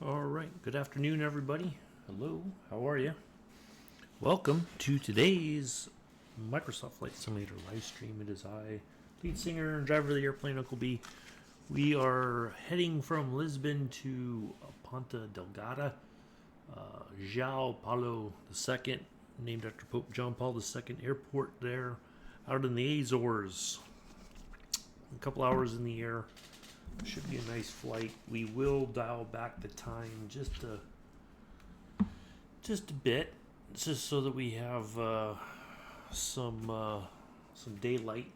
All right, good afternoon, everybody. Hello, how are you? Welcome to today's Microsoft Flight Simulator live stream. It is I, lead singer and driver of the airplane, Uncle B. We are heading from Lisbon to Ponta Delgada, João Paulo II, named after Pope John Paul II airport there, out in the Azores. A couple hours in the air. Should be a nice flight. We will dial back the time just a bit, just so that we have some daylight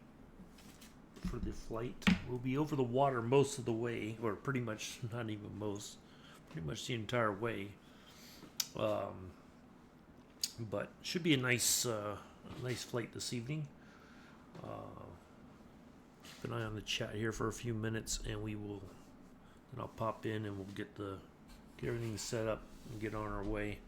for the flight. We'll be over the water most of the way, or pretty much, not even most, pretty much the entire way. But should be a nice flight this evening. Keep an eye on the chat here for a few minutes, and then I'll pop in and we'll get everything set up and get on our way.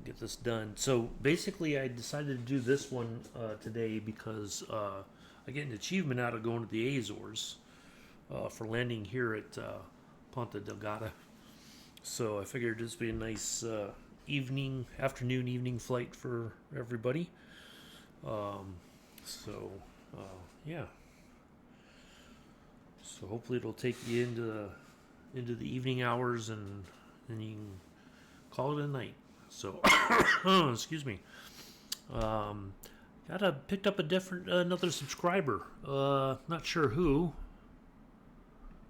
Get this done. So basically, I decided to do this one today because I get an achievement out of going to the Azores for landing here at Ponta Delgada. So I figured this would be a nice evening flight for everybody. Yeah. So hopefully it'll take you into the evening hours, and then you can call it a night. So, excuse me. Picked up another subscriber. Not sure who.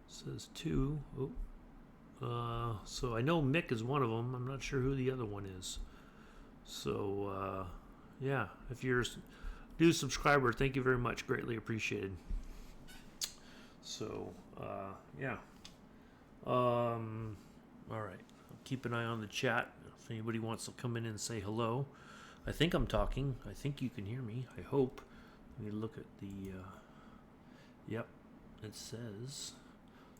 Says two. So I know Mick is one of them. I'm not sure who the other one is. So, yeah, if you're a new subscriber, thank you very much. Greatly appreciated. So, yeah. All right. Keep an eye on the chat if anybody wants to come in and say hello. I think I'm talking. I think you can hear me. I hope. Let me look at the. Yep, it says.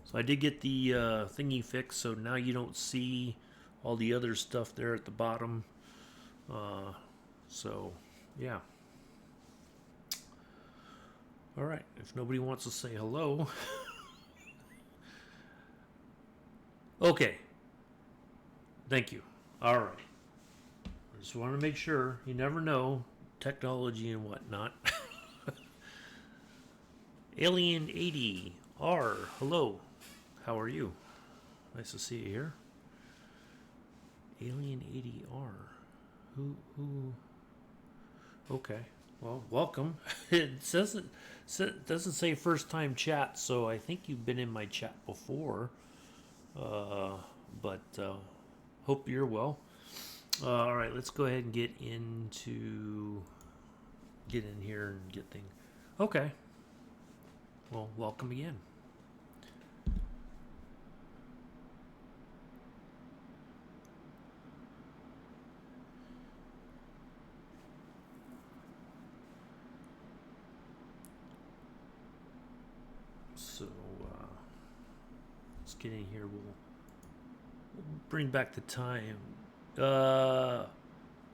So I did get the thingy fixed, so now you don't see all the other stuff there at the bottom. So, yeah. All right. If nobody wants to say hello. Okay. Thank you. All right. I just want to make sure. You never know. Technology and whatnot. Alien 80 R. Hello. How are you? Nice to see you here. Alien 80 R. Who? Okay. Well, welcome. It doesn't say first time chat, so I think you've been in my chat before. But hope you're well. All right, let's go ahead and get in here and get things. Okay. Well, welcome again. So let's get in here. We'll bring back the time. No,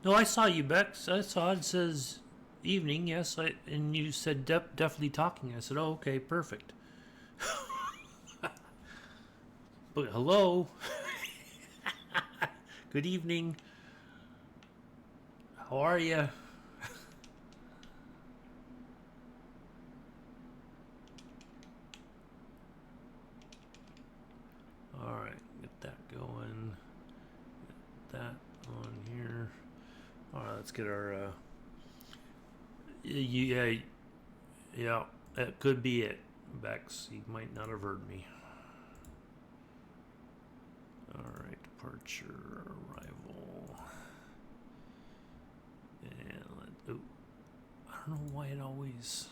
I saw you, Bex. I saw it says evening. Yes, and you said definitely talking. I said, oh, okay, perfect. But hello. Good evening. How are you? All right, get that going. Get that on here. All right, let's get our. Yeah, that could be it, Bex. You might not have heard me. All right, departure, arrival, and I don't know why I always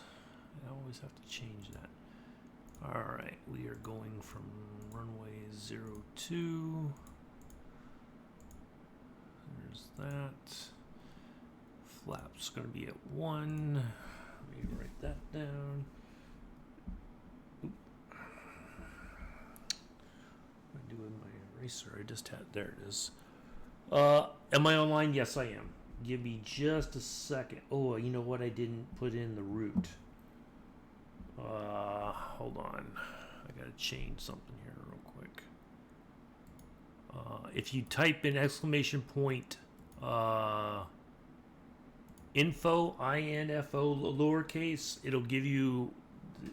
have to change that. All right, we are going from runway 02. There's that. Flaps going to be at 1. Let me write that down. Oop. What do I do with my eraser? I just had. There it is. Am I online? Yes, I am. Give me just a second. Oh, you know what? I didn't put in the route. Hold on. I gotta change something here real quick. If you type in exclamation point info, info lowercase, it'll give you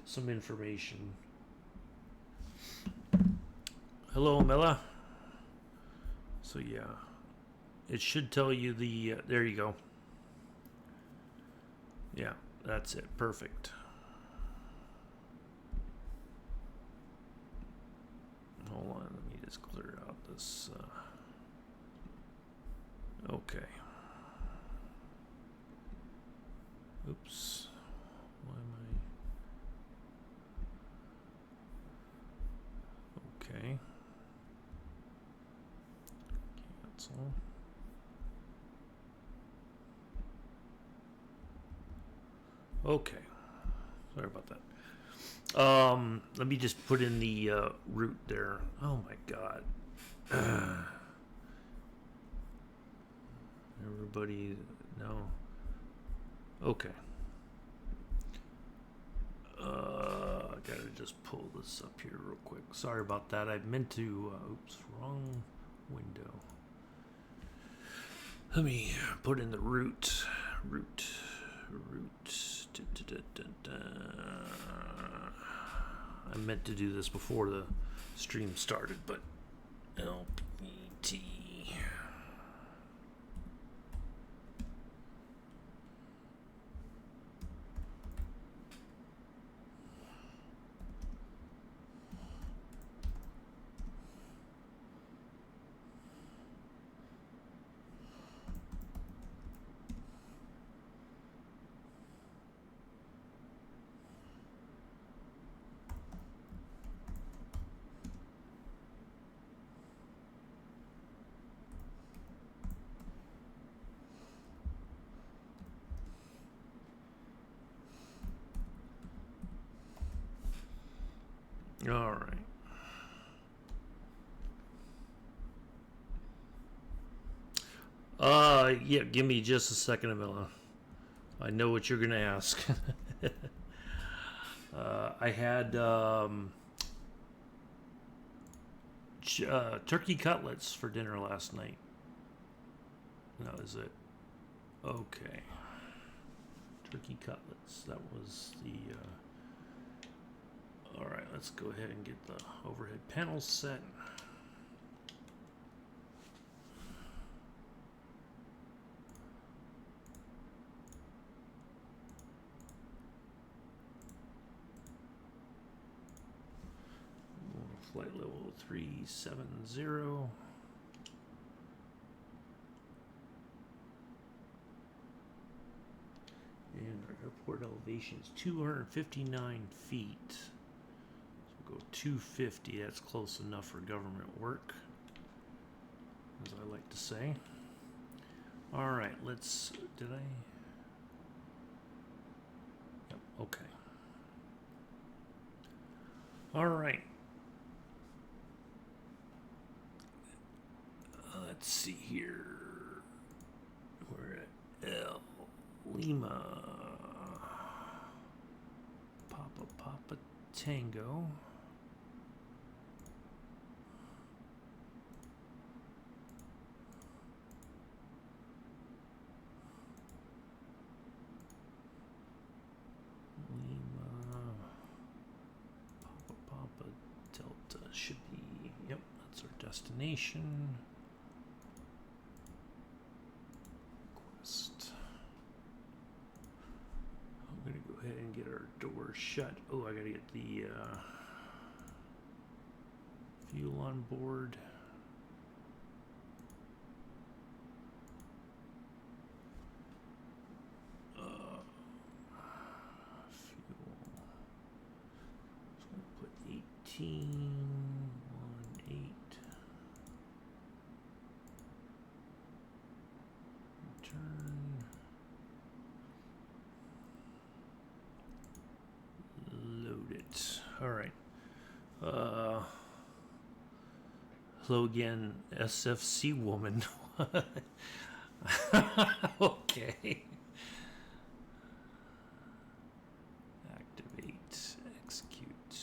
some information. Hello, Mela. So yeah, it should tell you the. There you go. Yeah, that's it. Perfect. Hold on, let me just clear out this. Okay. Oops. Why am I? Okay. Cancel. Okay. Sorry about that. Let me just put in the route there. Oh my god. Everybody, no. Okay. I gotta just pull this up here real quick. Sorry about that. I meant to. Oops, wrong window. Let me put in the route. Route. I meant to do this before the stream started, but LPT. All right. Yeah, give me just a second, Amila. I know what you're gonna ask. I had turkey cutlets for dinner last night. That was it. Okay. Turkey cutlets. That was the. All right, let's go ahead and get the overhead panels set. Flight level 370. And our airport elevation is 259 feet. So we'll go 250. That's close enough for government work, as I like to say. All right, let's. Did I? Yep. Okay. All right. Let's see here. We're at Lima. Papa Tango. Lima. Papa Delta should be. Yep, that's our destination. I'm gonna go ahead and get our door shut. Oh, I gotta get the fuel on board. Fuel. So I'm gonna put 18. All right. Hello again, SFC woman. Okay. Activate, execute.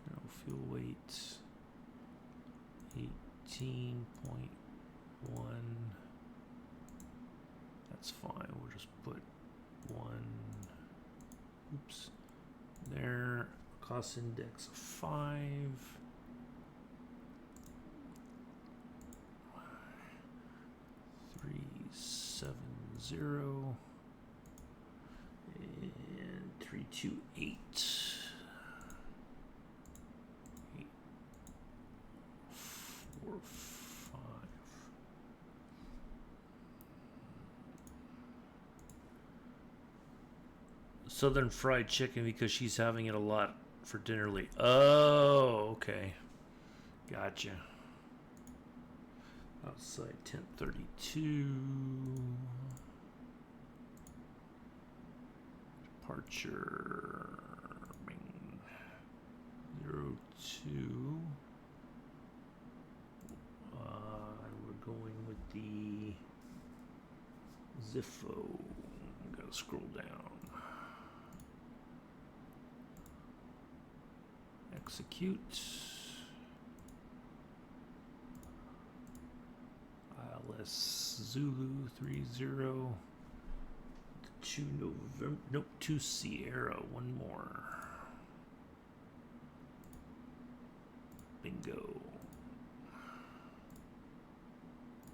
No fuel weight 18.1. That's fine. We'll just put 1. Oops. There. Cost index 5. 370 and 328. 8, 4, 5. Southern fried chicken because she's having it a lot for dinner late. Oh, okay. Gotcha. Outside 10:32. Departure 02. We're going with the Ziffo. Gotta scroll down. Execute. ILS Zulu 30. 2 November. Nope, 2 Sierra. One more. Bingo.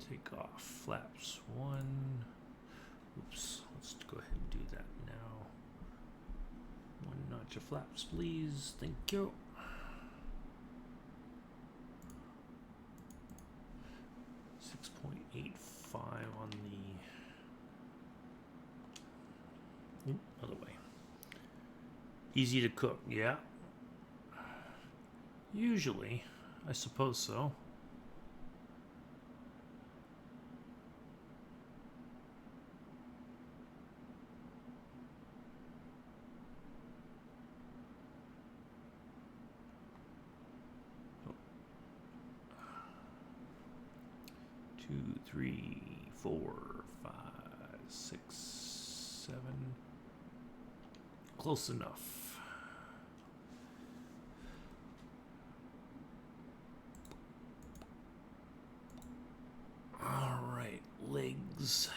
Take off. Flaps 1. Oops. Let's go ahead and do that now. 1 notch of flaps, please. Thank you. On the other way. Easy to cook, yeah. Usually, I suppose so. Oh. 2, 3, 4, 5, 6, 7. Close enough. All right, legs.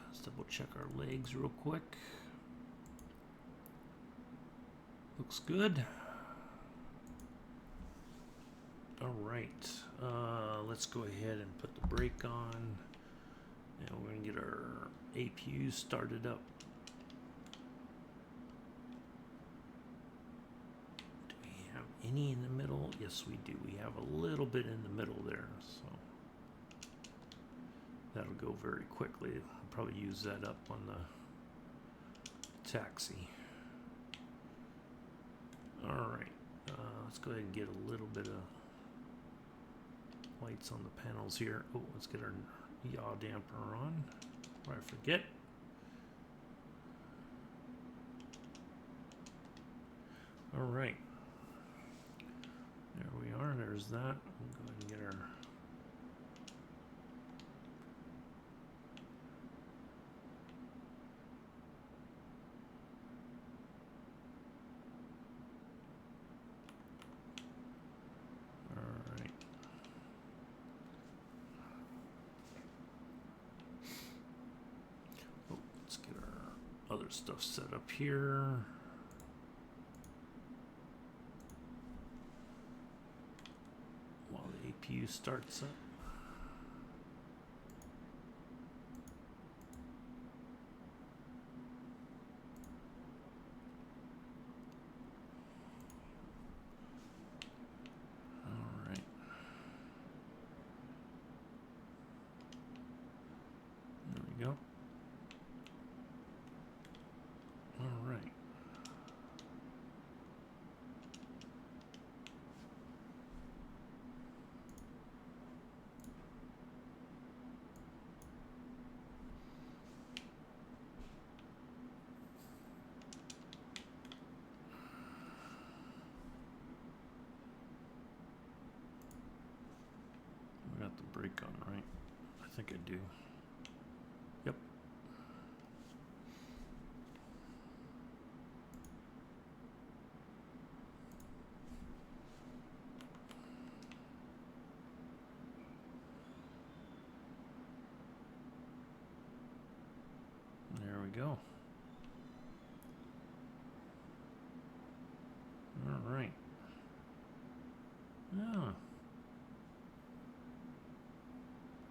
Let's double check our legs real quick. Looks good. All right, let's go ahead and put the brake on. And we're going to get our APU started up. Do we have any in the middle? Yes, we do. We have a little bit in the middle there, so that'll go very quickly. I'll probably use that up on the taxi. All right, let's go ahead and get a little bit of lights on the panels here. Oh, let's get our yaw damper on before I forget. All right, there we are. There's that. We'll go ahead and get our other stuff set up here. While the APU starts up. All right. There we go. All right. We got the brake on, right? I think I do. Yep. right. Oh.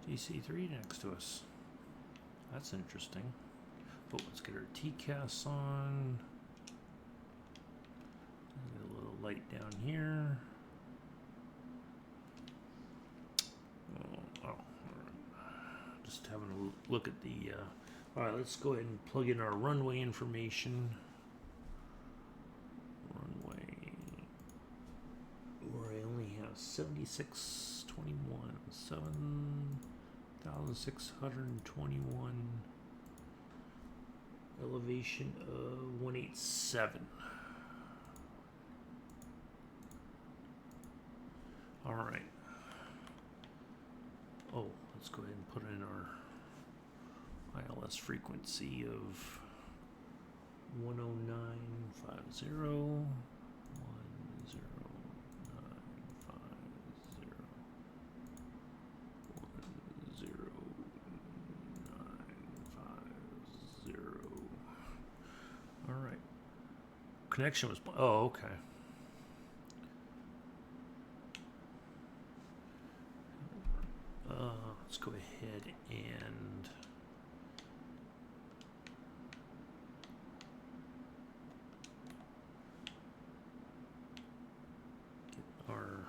DC3 next to us. That's interesting. But let's get our TCAS on. Get a little light down here. Oh, just having a look at the. All right, let's go ahead and plug in our runway information. Runway. Where I only have 7621, 7,621. Elevation of 187. All right. Oh, let's go ahead and put in our ILS frequency of 10950. 10950. 10950. All right. Connection was. Oh, okay. Let's go ahead and get our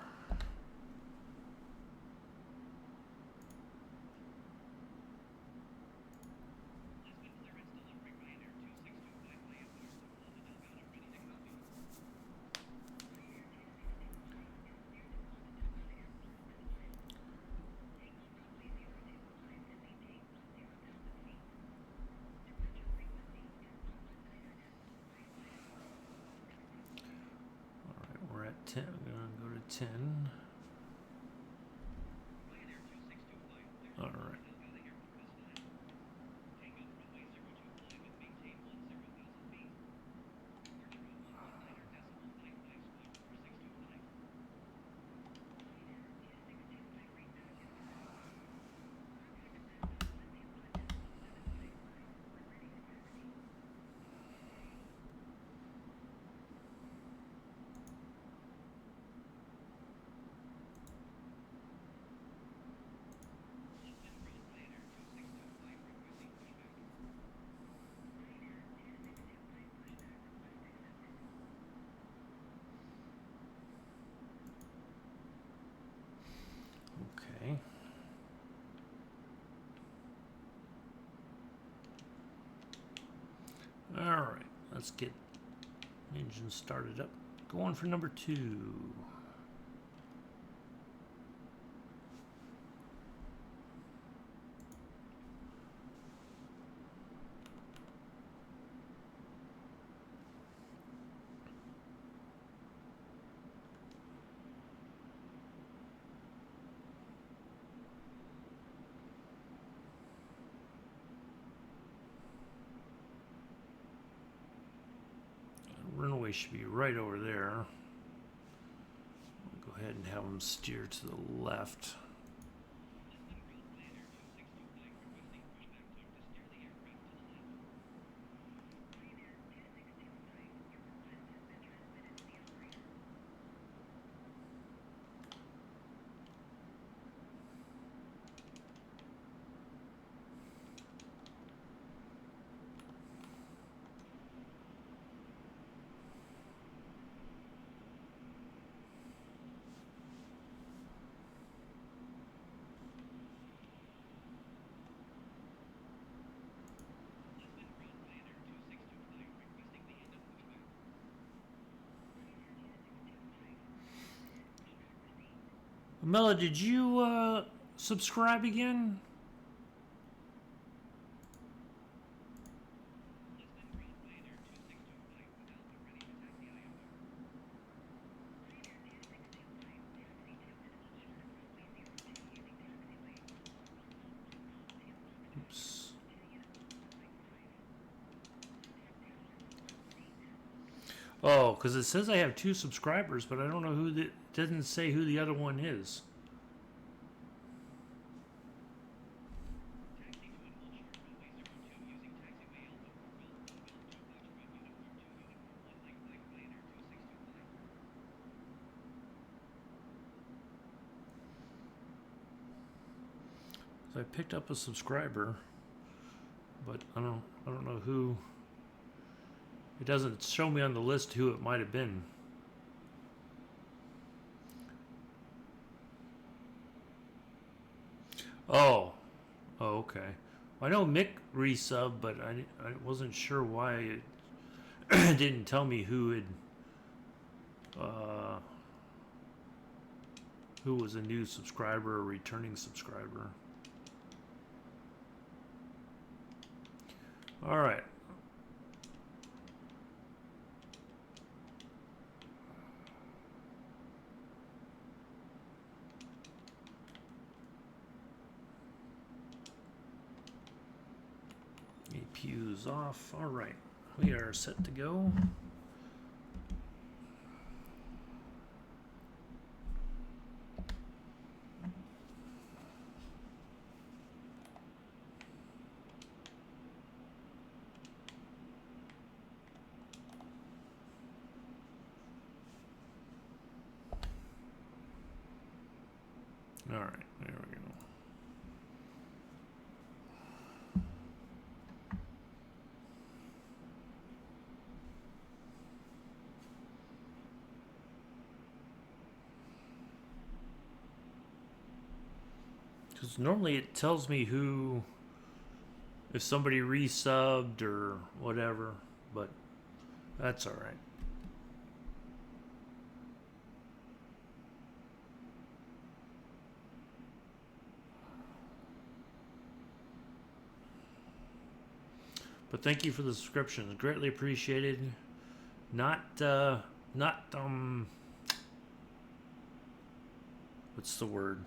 we're at 10. We're going to go to 10. All right. Okay. All right. Let's get engine started up. Going for number 2. Runway should be right over there. Go ahead and have them steer to the left. Mela, did you subscribe again? Oops. Oh, because it says I have 2 subscribers, but I don't know who the. Doesn't say who the other one is. I picked up a subscriber, but I don't know who. It doesn't show me on the list who it might have been. Oh, okay. I know Mick resubbed, but I wasn't sure why it didn't tell me who was a new subscriber or returning subscriber. All right. APU's off. All right. We are set to go. All right, there we go. Because normally it tells me if somebody resubbed or whatever, but that's all right. But thank you for the subscription. Greatly appreciated. Not what's the word?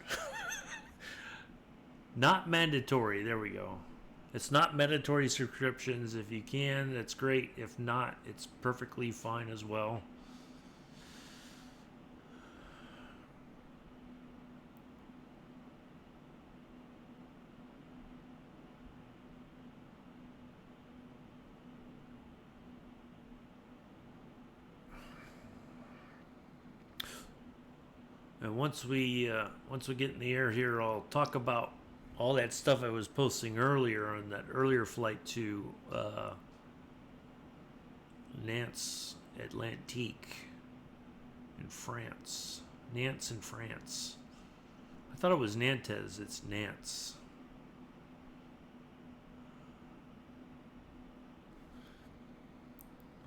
Not mandatory. There we go. It's not mandatory subscriptions. If you can, that's great. If not, it's perfectly fine as well. And once we get in the air here, I'll talk about all that stuff I was posting earlier on that earlier flight to Nantes Atlantique in France. Nantes in France. I thought it was Nantes. It's Nantes.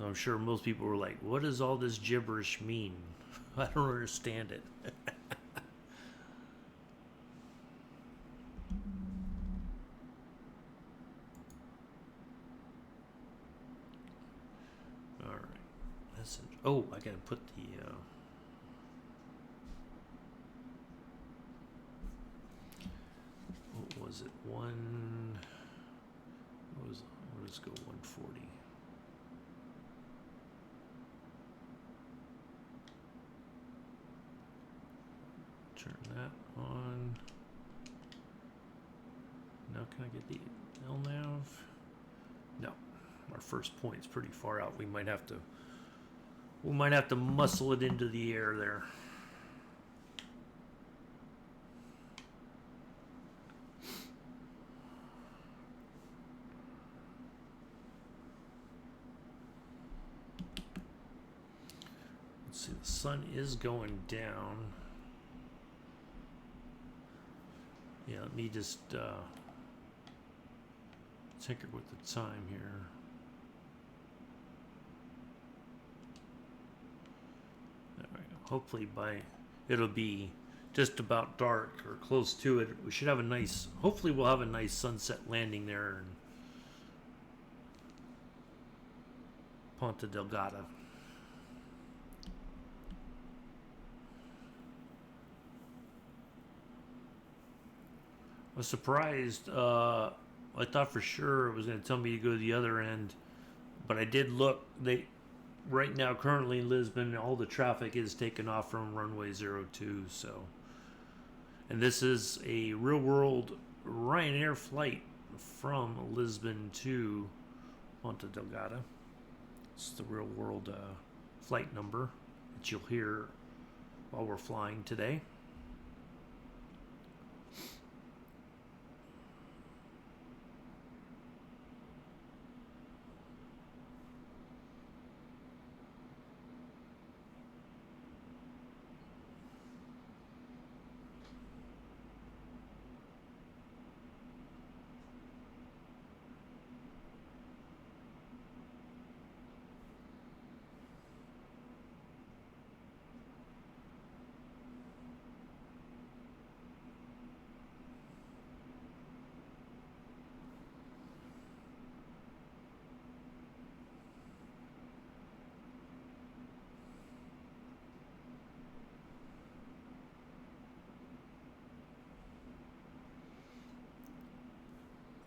I'm sure most people were like, what does all this gibberish mean? I don't understand it. All right. Oh, I gotta put the what was it? Let's go 140. Turn that on. Now can I get the LNAV? No. Our first point's pretty far out. We might have to muscle it into the air there. Let's see, the sun is going down. Yeah, let me just tinker with the time here. There we go. Hopefully it'll be just about dark or close to it. We should have hopefully we'll have a nice sunset landing there in Ponta Delgada. I was surprised. I thought for sure it was going to tell me to go to the other end, but I did look. Right now, currently in Lisbon, all the traffic is taken off from runway 02. So, and this is a real-world Ryanair flight from Lisbon to Ponta Delgada. It's the real-world flight number that you'll hear while we're flying today.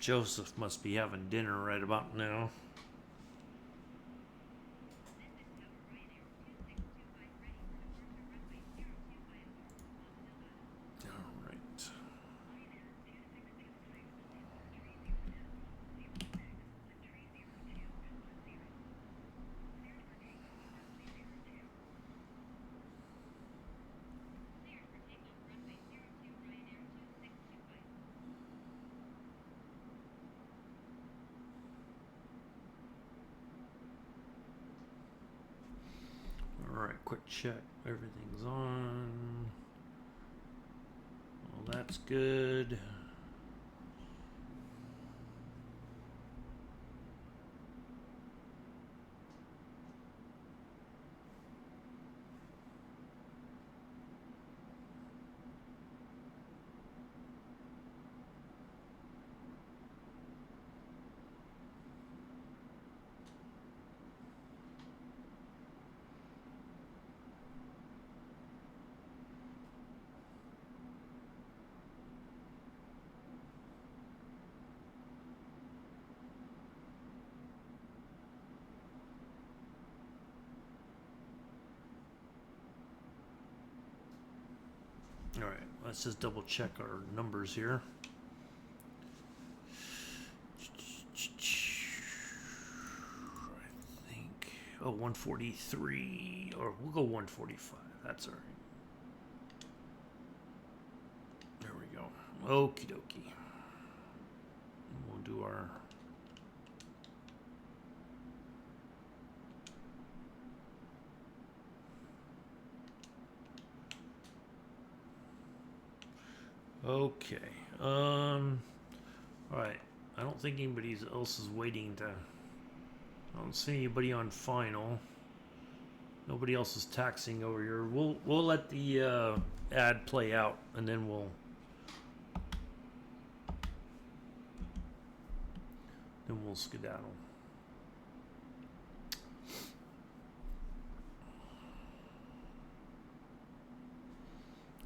Joseph must be having dinner right about now. All right. Alright, quick check. Everything's on. Well, that's good. Alright, let's just double check our numbers here. I think, 143, or we'll go 145. That's alright. There we go. Okie dokie. We'll do our okay. Alright. I don't think anybody else is waiting to. I don't see anybody on final. Nobody else is taxing over here. We'll let the ad play out, and then we'll skedaddle.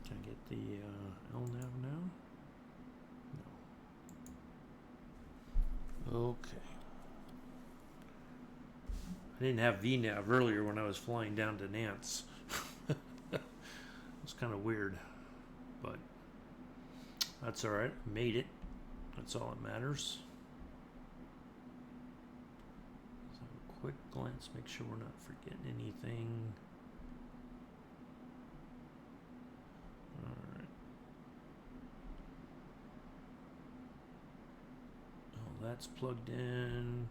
Can I get the LNAV now? No. Okay. I didn't have VNAV earlier when I was flying down to Nance. It was kind of weird, but that's all right. Made it. That's all that matters. So a quick glance, make sure we're not forgetting anything. All right. Oh, that's plugged in.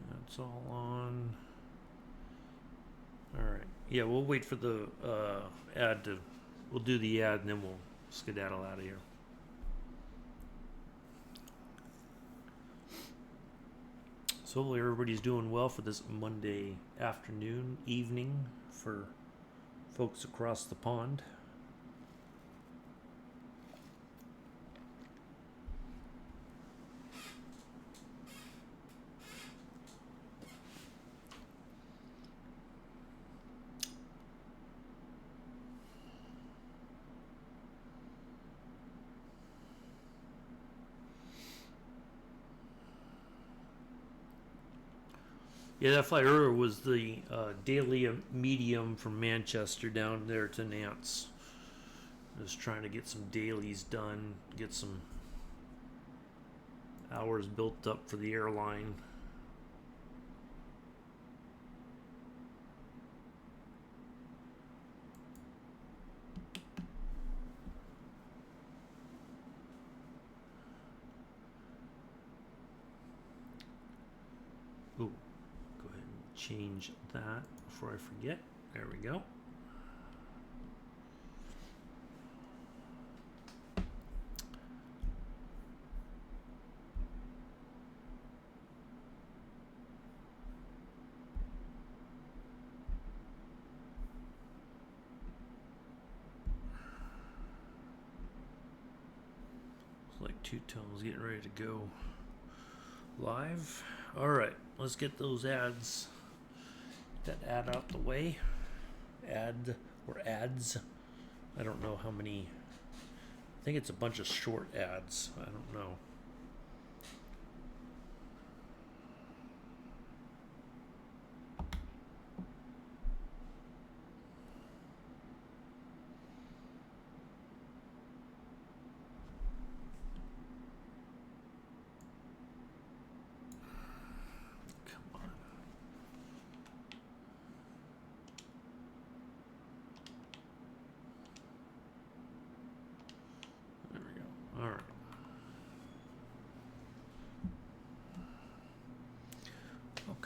That's all on. All right. Yeah, we'll wait for the ad to. We'll do the ad and then we'll skedaddle out of here. So hopefully everybody's doing well for this Monday afternoon, evening for folks across the pond. Yeah, that flight earlier was the daily medium from Manchester down there to Nance. Just trying to get some dailies done, get some hours built up for the airline. Ooh. Go ahead and change that before I forget. There we go. It's like two tones getting ready to go live. All right, let's get those ads. Get that ad out the way. Ad or ads. I don't know how many. I think it's a bunch of short ads. I don't know.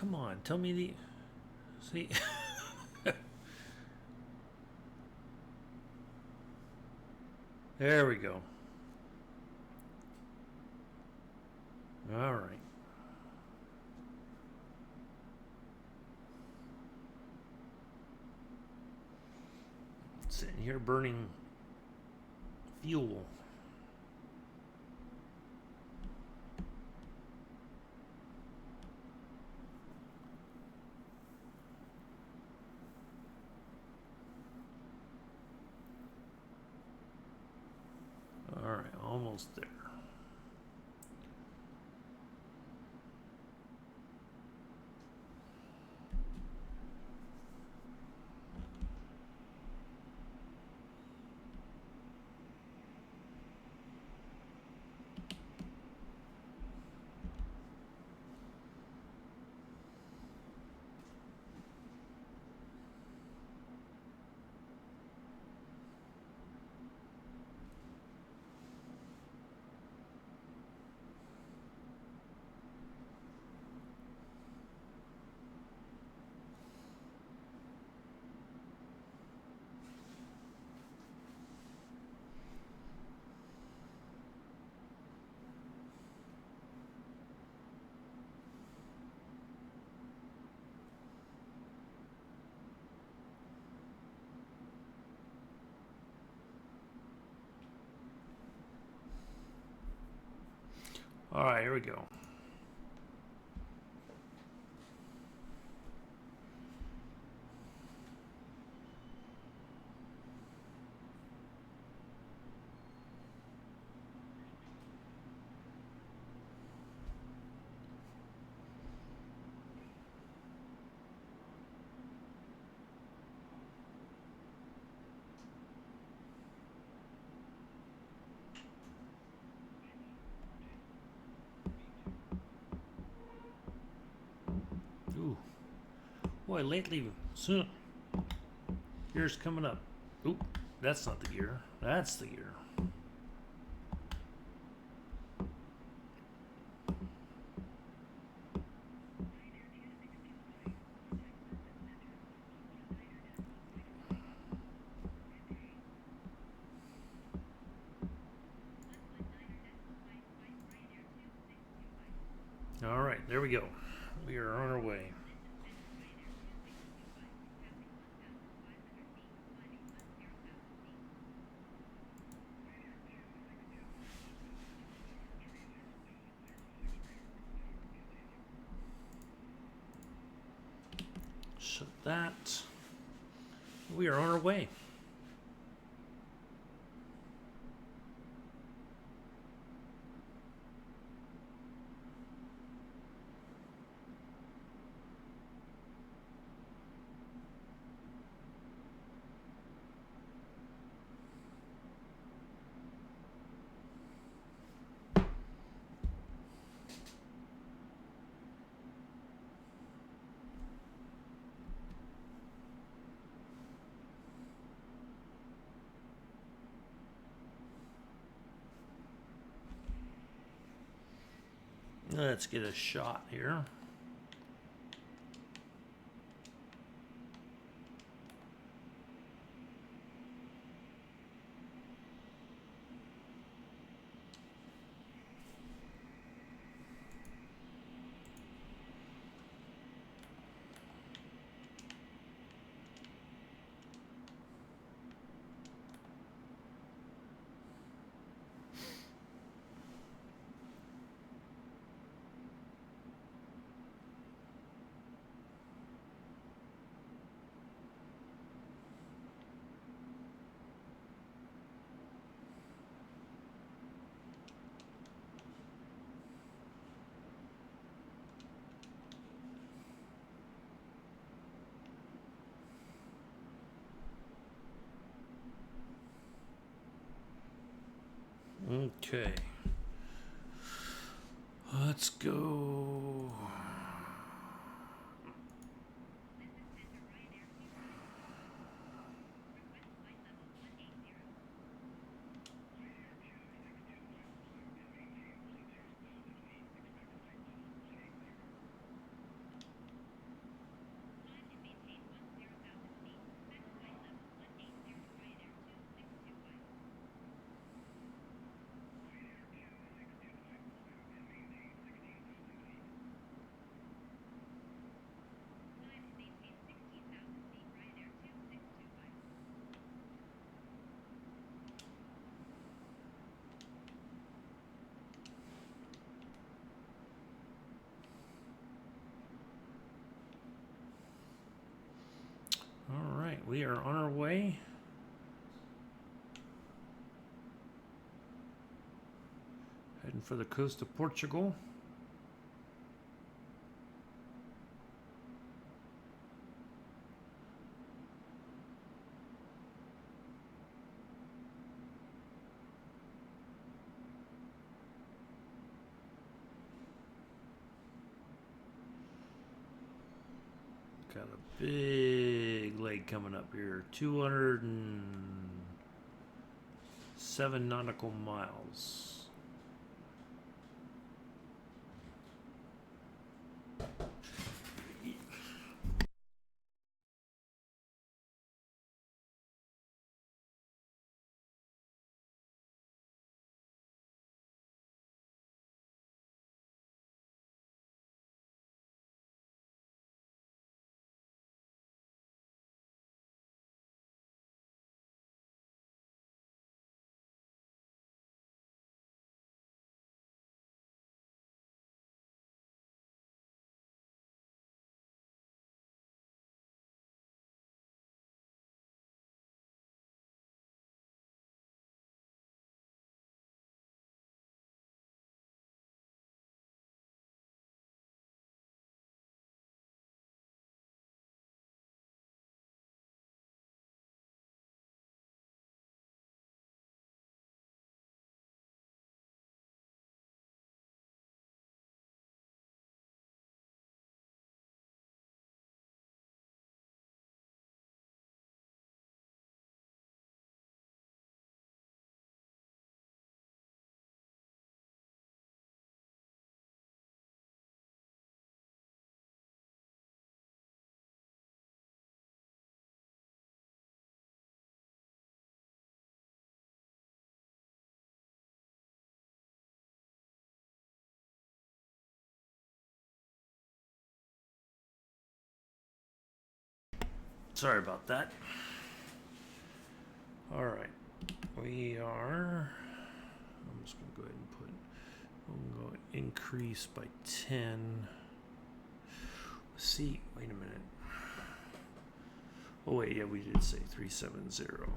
come on. Tell me the... See? There we go. All right. Sitting here burning fuel. All right, almost there. All right, here we go. Ooh. Boy, lately, soon. Gear's coming up. Oop, that's not the gear. That's the gear. All right, there we go. We are on our way. Shut that. We are on our way. Let's get a shot here. Okay. Let's go. we are on our way. Heading for the coast of Portugal. Got a big lake coming up here. 207 nautical miles. Sorry about that. All right, we are. I'm just gonna go ahead and put. I'm gonna go increase by 10. Let's see. Wait a minute. Oh wait, yeah, we did say 370.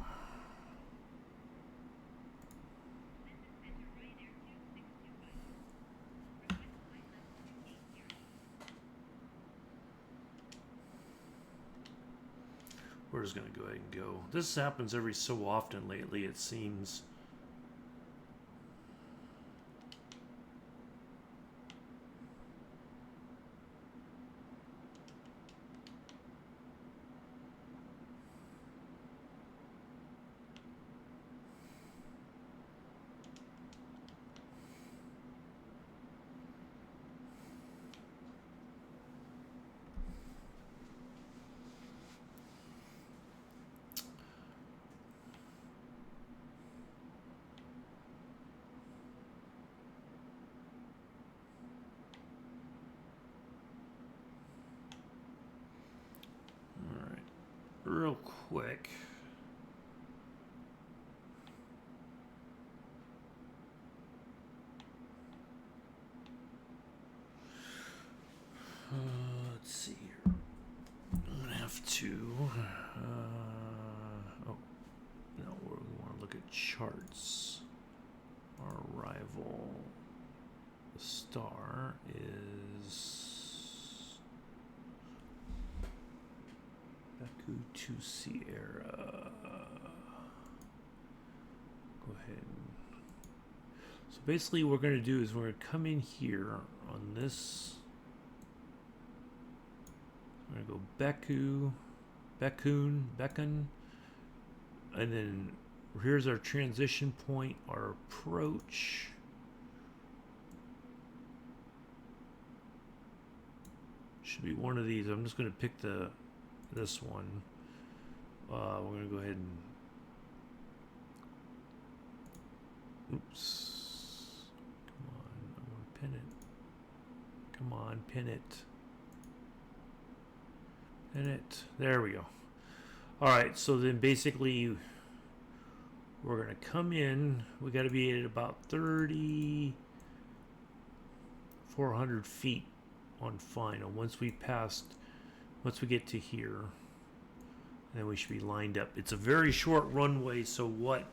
We're just gonna go ahead and go. This happens every so often lately, it seems. Real quick. Let's see here. I'm gonna have to. Oh no, we want to look at charts. Our rival, the star, is Baku to Sierra. Go ahead. So basically, what we're going to do is we're going to come in here on this. We're going to go Beckon, and then here's our transition point, our approach. Should be one of these. I'm just going to pick this one. We're going to go ahead and. Oops. Come on. I want to pin it. Come on, pin it. Pin it. There we go. Alright, so then basically we're going to come in. We got to be at about 3,400 feet on final. Once we get to here, And we should be lined up. It's a very short runway, so what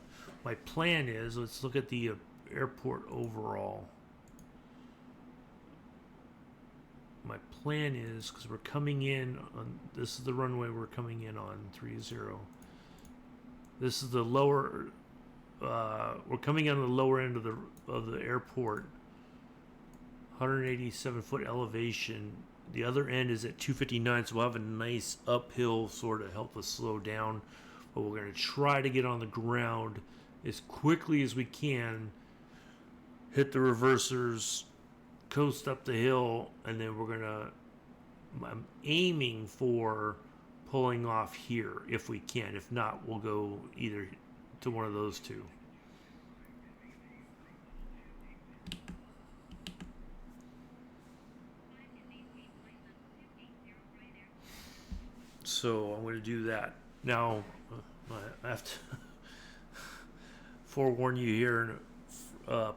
my plan is, let's look at the airport overall. My plan is, because we're coming in on, this is the runway we're coming in on, 30. This is the lower, we're coming in on the lower end of the airport, 187 foot elevation. The other end is at 259, so we'll have a nice uphill sort of help us slow down. But we're going to try to get on the ground as quickly as we can, hit the reversers, coast up the hill, and then we're going to, I'm aiming for pulling off here if we can. If not, we'll go either to one of those two. So I'm going to do that. Now, I have to forewarn you here,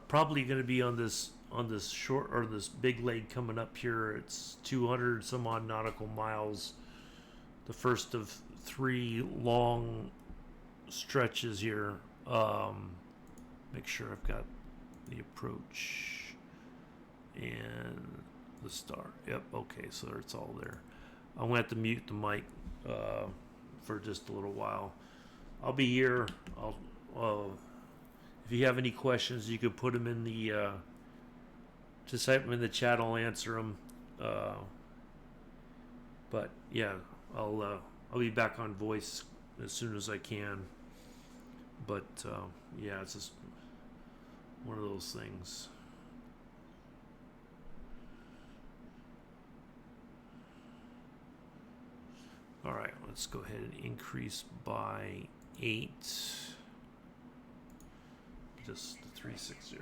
probably going to be on this short, or this big leg coming up here. It's 200 some odd nautical miles. The first of 3 long stretches here. Make sure I've got the approach and the start. Yep, okay, so it's all there. I'm gonna have to mute the mic for just a little while. I'll be here. If you have any questions, you could put them in the just type them in the chat. I'll answer them. But yeah, I'll be back on voice as soon as I can. But yeah, it's just one of those things. All right, let's go ahead and increase by 8. Just the 360.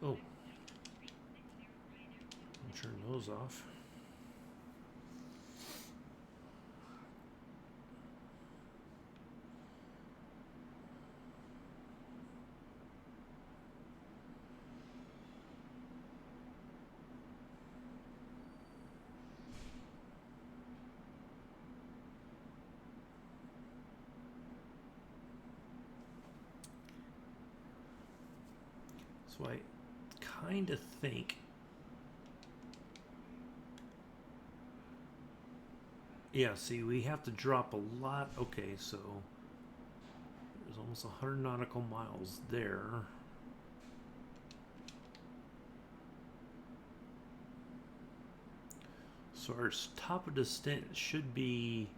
Oh, I'll turn those off. So I kind of think, yeah, see, we have to drop a lot. Okay, so there's almost 100 nautical miles there. So our top of descent should be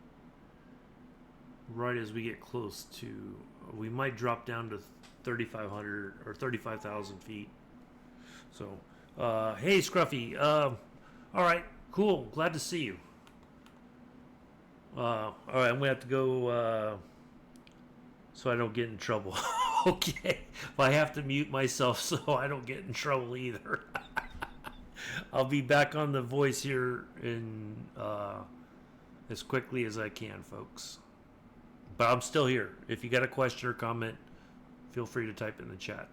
right as we get close to, we might drop down to 3,500 or 35,000 feet. So, hey, Scruffy. All right, cool. Glad to see you. All right, I'm gonna have to go so I don't get in trouble. Okay, well, I have to mute myself so I don't get in trouble either. I'll be back on the voice here in as quickly as I can, folks. But I'm still here. If you got a question or comment, feel free to type in the chat.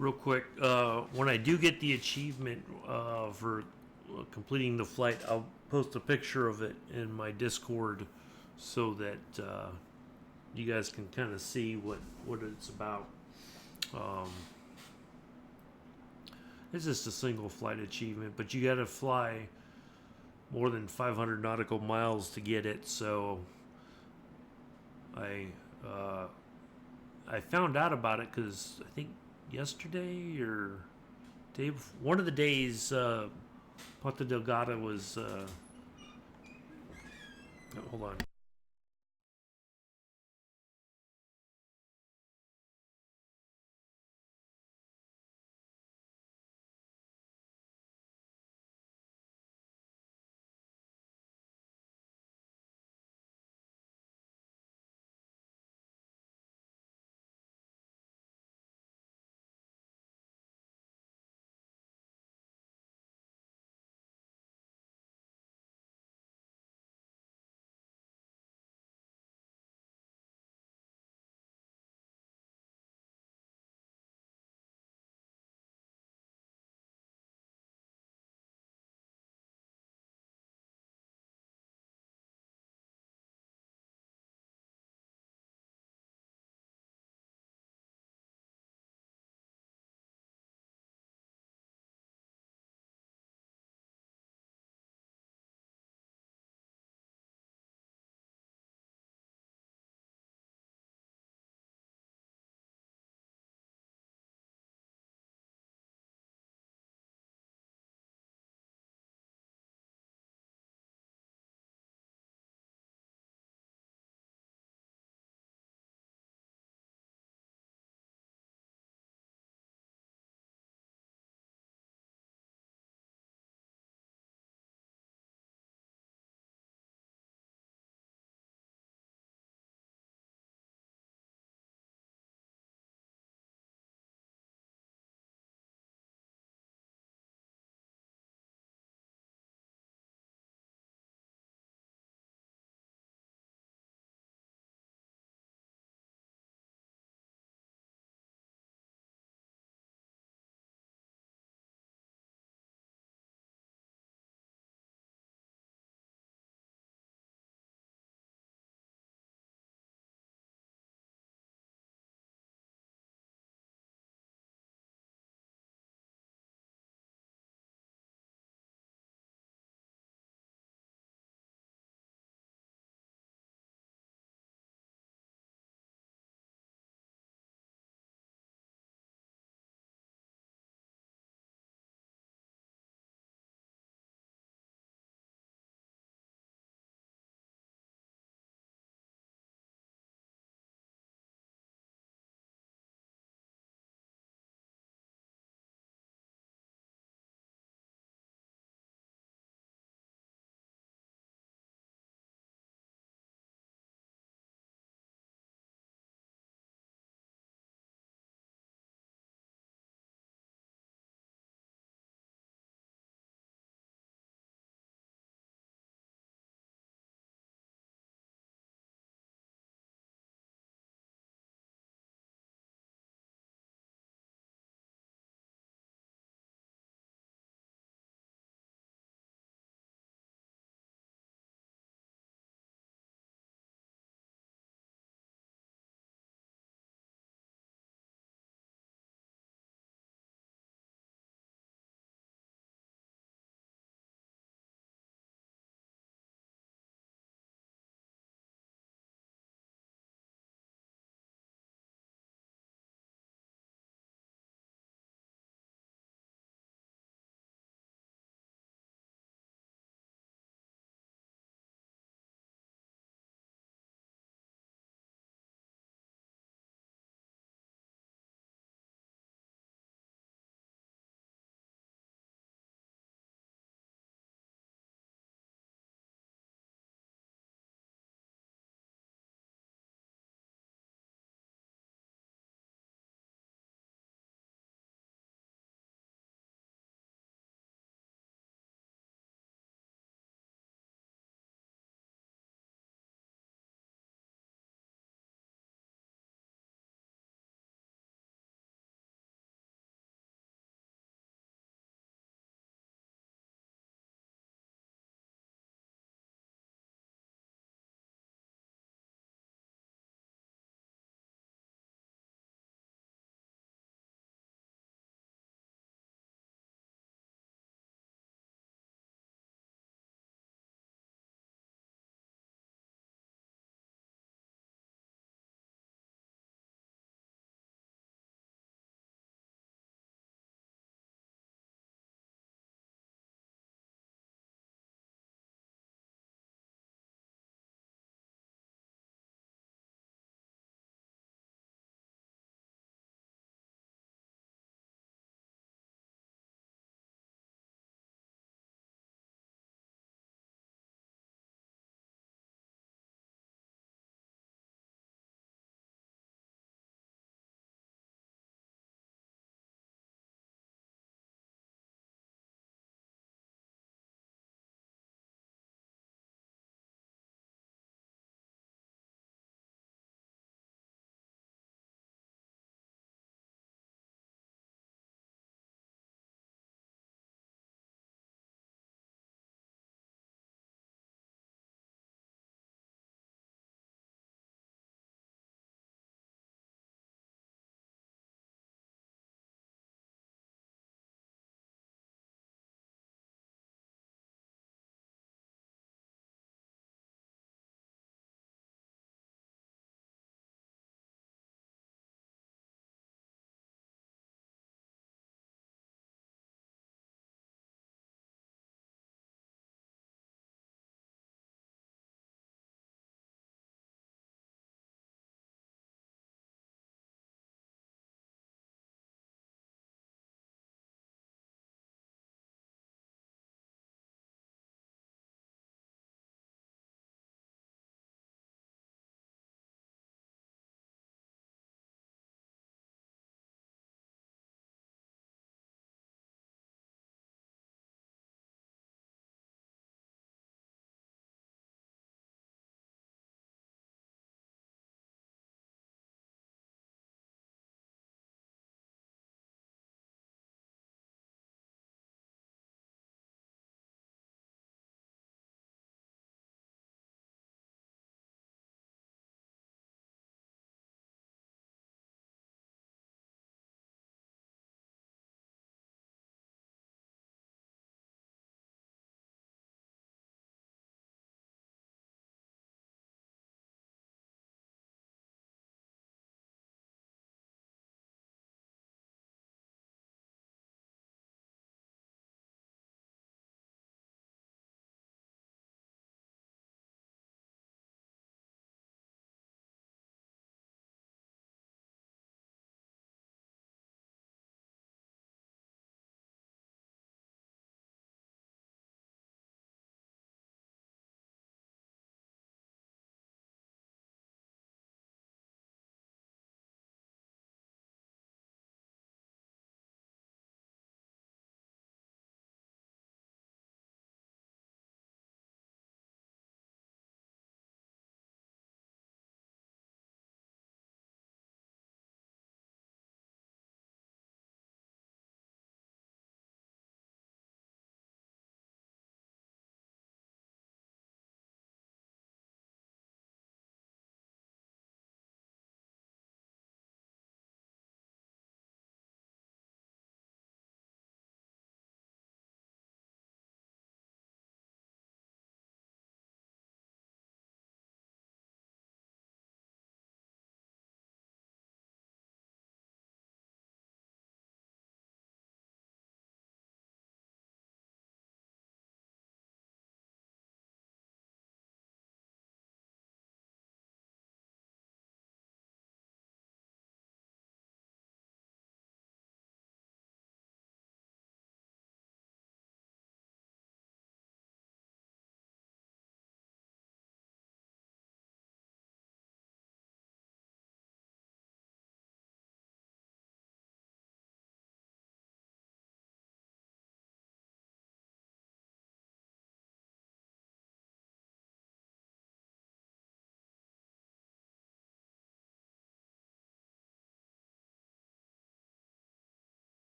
real quick, when I do get the achievement for completing the flight, I'll post a picture of it in my Discord so that you guys can kind of see what it's about. Um, it's just a single flight achievement, but you got to fly more than 500 nautical miles to get it. So I uh, I found out about it because I think yesterday or one of the days, Ponta Delgada was. Hold on.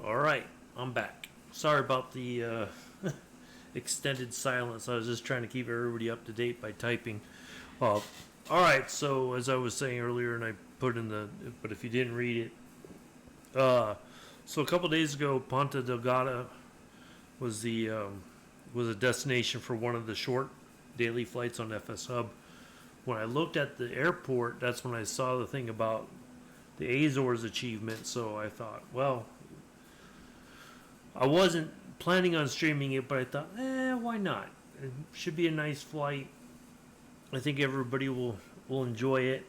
All right, I'm back. Sorry about the extended silence. I was just trying to keep everybody up to date by typing. Uh, all right, so as I was saying earlier, and I put in the, but if you didn't read it, so a couple days ago, Ponta Delgada was the was a destination for one of the short daily flights on FS Hub. When I looked at the airport, that's when I saw the thing about the Azores achievement. So I thought, well, I wasn't planning on streaming it, but I thought, why not? It should be a nice flight. I think everybody will enjoy it.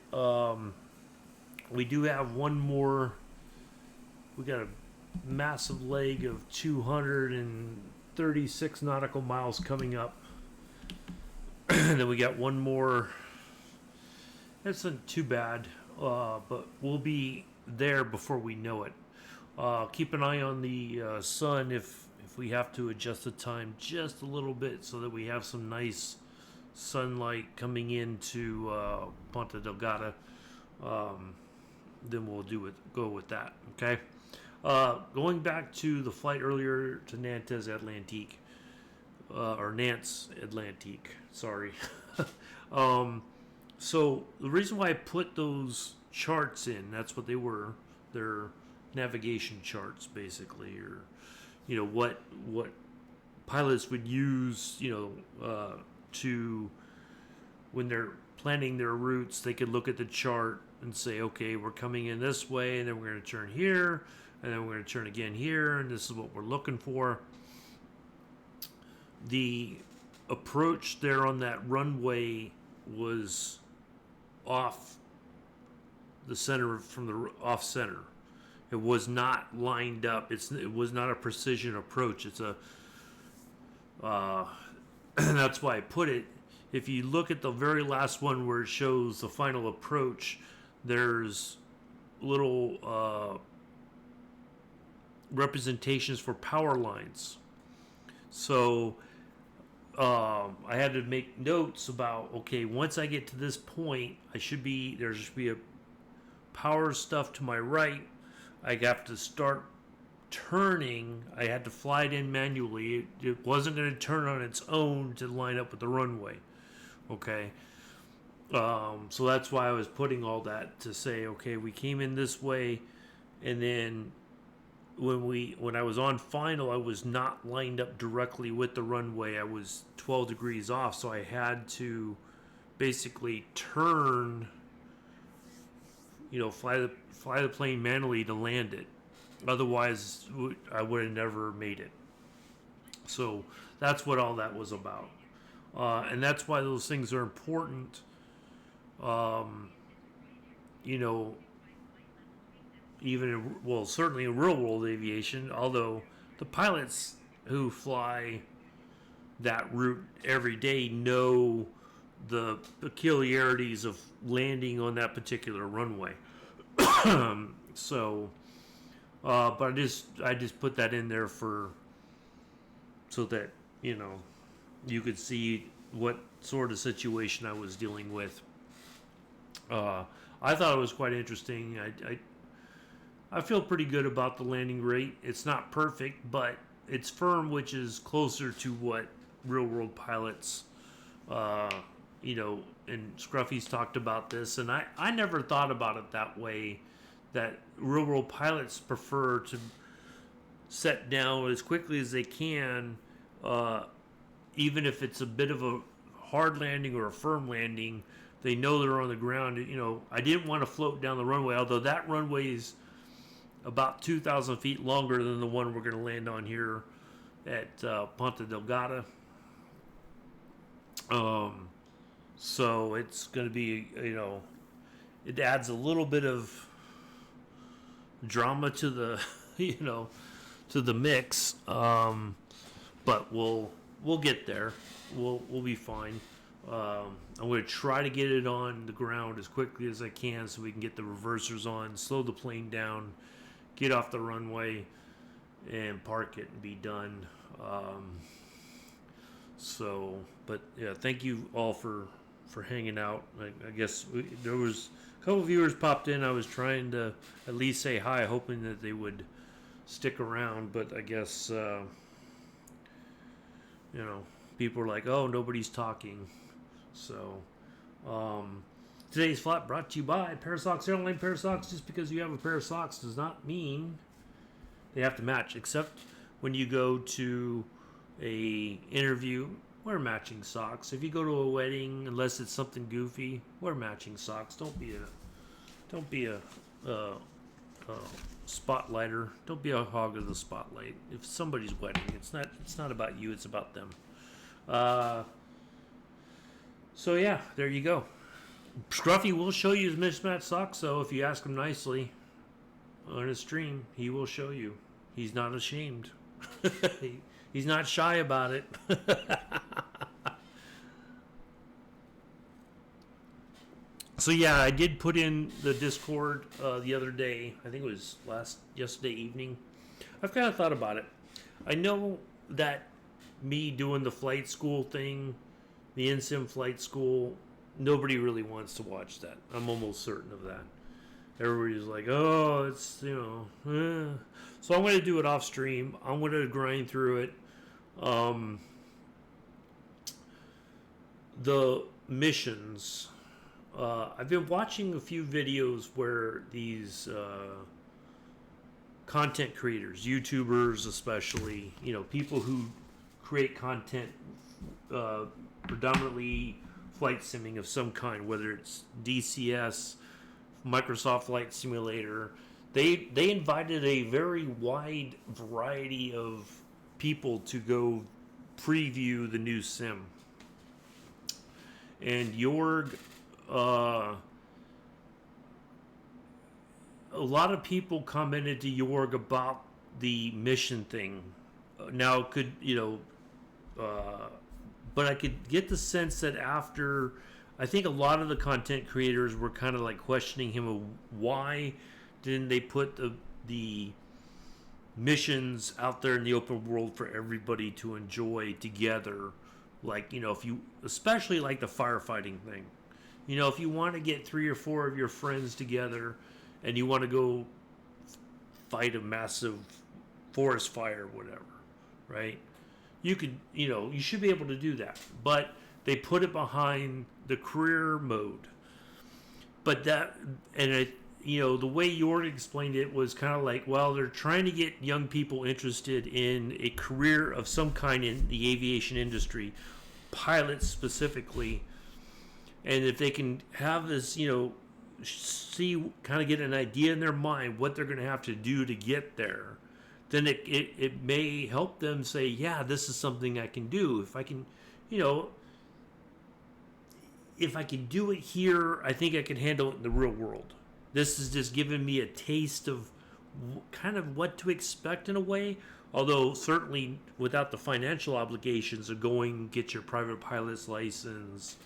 We do have one more. We got a massive leg of 236 nautical miles coming up. And then we got one more. That's not too bad, but we'll be there before we know it. Keep an eye on the sun if we have to adjust the time just a little bit so that we have some nice sunlight coming into Ponta Delgada. Then we'll go with that. Okay. Going back to the flight earlier to Nantes Atlantique, or Nantes Atlantique. Sorry. So the reason why I put those charts in, that's what they were. They're navigation charts, basically, or what pilots would use, to when they're planning their routes. They could look at the chart and say, okay, we're coming in this way, and then we're going to turn here, and then we're going to turn again here, and this is what we're looking for. The approach there on that runway was off the center, from the off center. It was not lined up. It was not a precision approach. It's a that's why I put it. If you look at the very last one where it shows the final approach, there's little representations for power lines. So I had to make notes about, okay, once I get to this point, there should be a power stuff to my right. I have to start turning. I had to fly it in manually. It wasn't going to turn on its own to line up with the runway. Okay. So that's why I was putting all that to say, okay, we came in this way, and then when I was on final, I was not lined up directly with the runway. I was 12 degrees off, so I had to basically turn, fly the plane manually to land it. Otherwise, I would have never made it. So that's what all that was about. And that's why those things are important. Certainly in real world aviation, although the pilots who fly that route every day know the peculiarities of landing on that particular runway. But I just put that in there so that you could see what sort of situation I was dealing with. I thought it was quite interesting. I feel pretty good about the landing rate. It's not perfect, but it's firm, which is closer to what real world pilots, and Scruffy's talked about this, and I never thought about it that way, that real world pilots prefer to set down as quickly as they can, even if it's a bit of a hard landing or a firm landing. They know they're on the ground. I didn't want to float down the runway, although that runway is about 2,000 feet longer than the one we're going to land on here at Ponta Delgada. So it's going to be, it adds a little bit of drama to the, to the mix. But we'll get there. We'll be fine. I'm going to try to get it on the ground as quickly as I can so we can get the reversers on, slow the plane down, get off the runway, and park it and be done. But yeah, thank you all for hanging out. I guess there was a couple of viewers popped in. I was trying to at least say hi, hoping that they would stick around, but I guess you know, people are like, oh, nobody's talking. So today's flat brought to you by Pair of Socks Airline. Pair of Socks. Just because you have a pair of socks does not mean they have to match, except when you go to a interview. Wear matching socks. If you go to a wedding, unless it's something goofy, wear matching socks. Don't be a spotlighter. Don't be a hog of the spotlight. If somebody's wedding, it's not about you. It's about them. So yeah, there you go. Scruffy will show you his mismatched socks, so if you ask him nicely on his stream, he will show you. He's not ashamed. He's not shy about it. So yeah, I did put in the Discord the other day. I think it was yesterday evening. I've kind of thought about it. I know that me doing the flight school thing, the NSIM flight school, nobody really wants to watch that. I'm almost certain of that. Everybody's like, oh, it's, So I'm going to do it off stream. I'm going to grind through it. The missions. I've been watching a few videos where these content creators, YouTubers especially, people who create content predominantly flight simming of some kind, whether it's DCS, Microsoft Flight Simulator. They invited a very wide variety of people to go preview the new sim. And Jorg, a lot of people commented to Jorg about the mission thing. Now, but I could get the sense that after, I think a lot of the content creators were kind of like questioning him of why didn't they put the missions out there in the open world for everybody to enjoy together. Like, if you, especially like the firefighting thing, if you want to get 3 or 4 of your friends together and you want to go fight a massive forest fire or whatever, right? You could, you should be able to do that. But they put it behind the career mode. But that, and it, the way Jorg explained it was kind of like, well, they're trying to get young people interested in a career of some kind in the aviation industry, pilots specifically. And if they can have this, see, kind of get an idea in their mind what they're going to have to do to get there, then it may help them say, yeah, this is something I can do. If I can, if I can do it here, I think I can handle it in the real world. This is just giving me a taste of kind of what to expect in a way. Although certainly without the financial obligations of going get your private pilot's license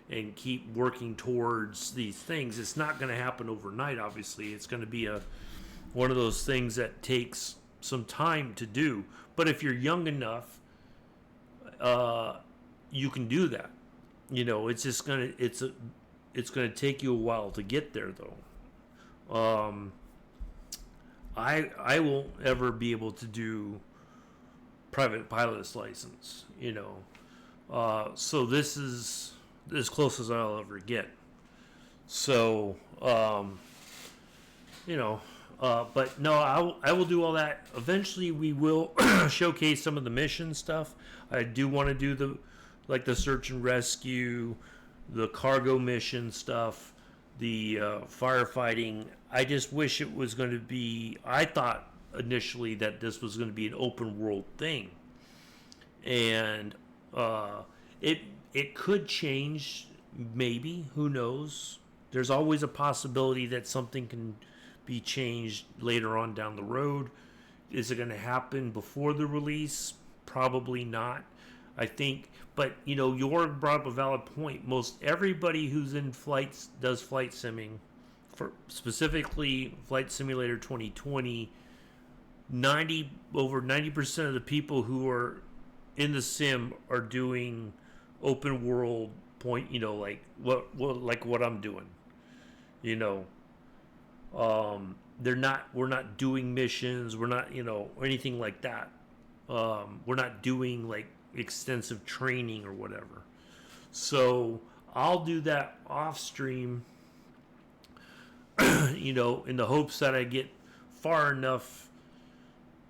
and keep working towards these things, it's not going to happen overnight. Obviously, it's going to be one of those things that takes some time to do. But if you're young enough, you can do that. It's just it's gonna take you a while to get there, though. I won't ever be able to do private pilot's license, so this is as close as I'll ever get. So, but no, I will do all that. Eventually we will showcase some of the mission stuff. I do want to do the search and rescue, the cargo mission stuff, the firefighting. I just wish it was going to be, I thought initially that this was going to be an open world thing. And it could change, maybe, who knows. There's always a possibility that something can be changed later on down the road. Is it going to happen before the release? Probably not. I think, but Jorg brought up a valid point. Most everybody who's in flights does flight simming, for specifically Flight Simulator 2020. Over 90% of the people who are in the sim are doing open world like what I'm doing. we're not doing missions, we're not, or anything like that. We're not doing like extensive training or whatever. So I'll do that off stream, in the hopes that I get far enough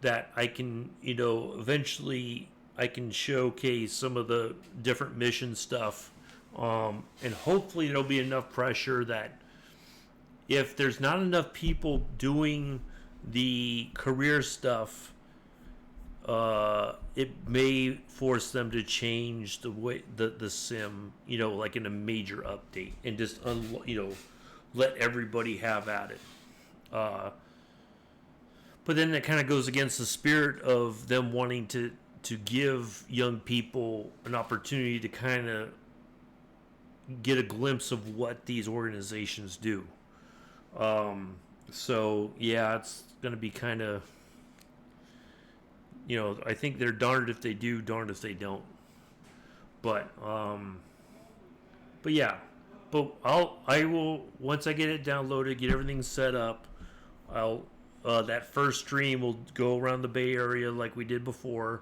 that I can, eventually I can showcase some of the different mission stuff. And hopefully there'll be enough pressure that if there's not enough people doing the career stuff, it may force them to change the way the sim, like in a major update, and just let everybody have at it. But then that kind of goes against the spirit of them wanting to give young people an opportunity to kind of get a glimpse of what these organizations do. So yeah, it's going to be kind of, I think they're darned if they do, darned if they don't. But yeah, but I will, once I get it downloaded, get everything set up, that first stream will go around the Bay Area like we did before.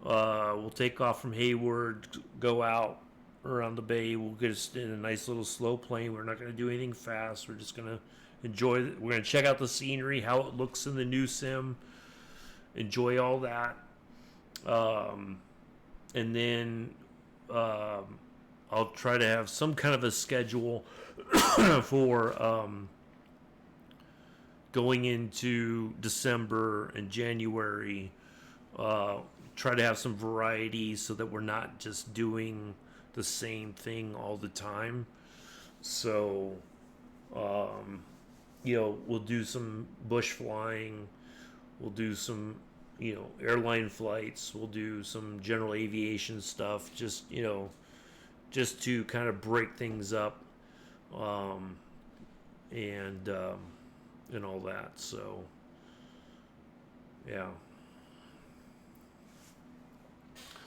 We'll take off from Hayward, go out around the Bay. We'll get us in a nice little slow plane. We're not going to do anything fast. We're just going to enjoy it. We're going to check out the scenery, how it looks in the new sim. Enjoy all that. And then I'll try to have some kind of a schedule for going into December and January. Try to have some variety so that we're not just doing the same thing all the time. So, we'll do some bush flying. We'll do some, airline flights. We'll do some general aviation stuff. Just to kind of break things up, and all that. So, yeah.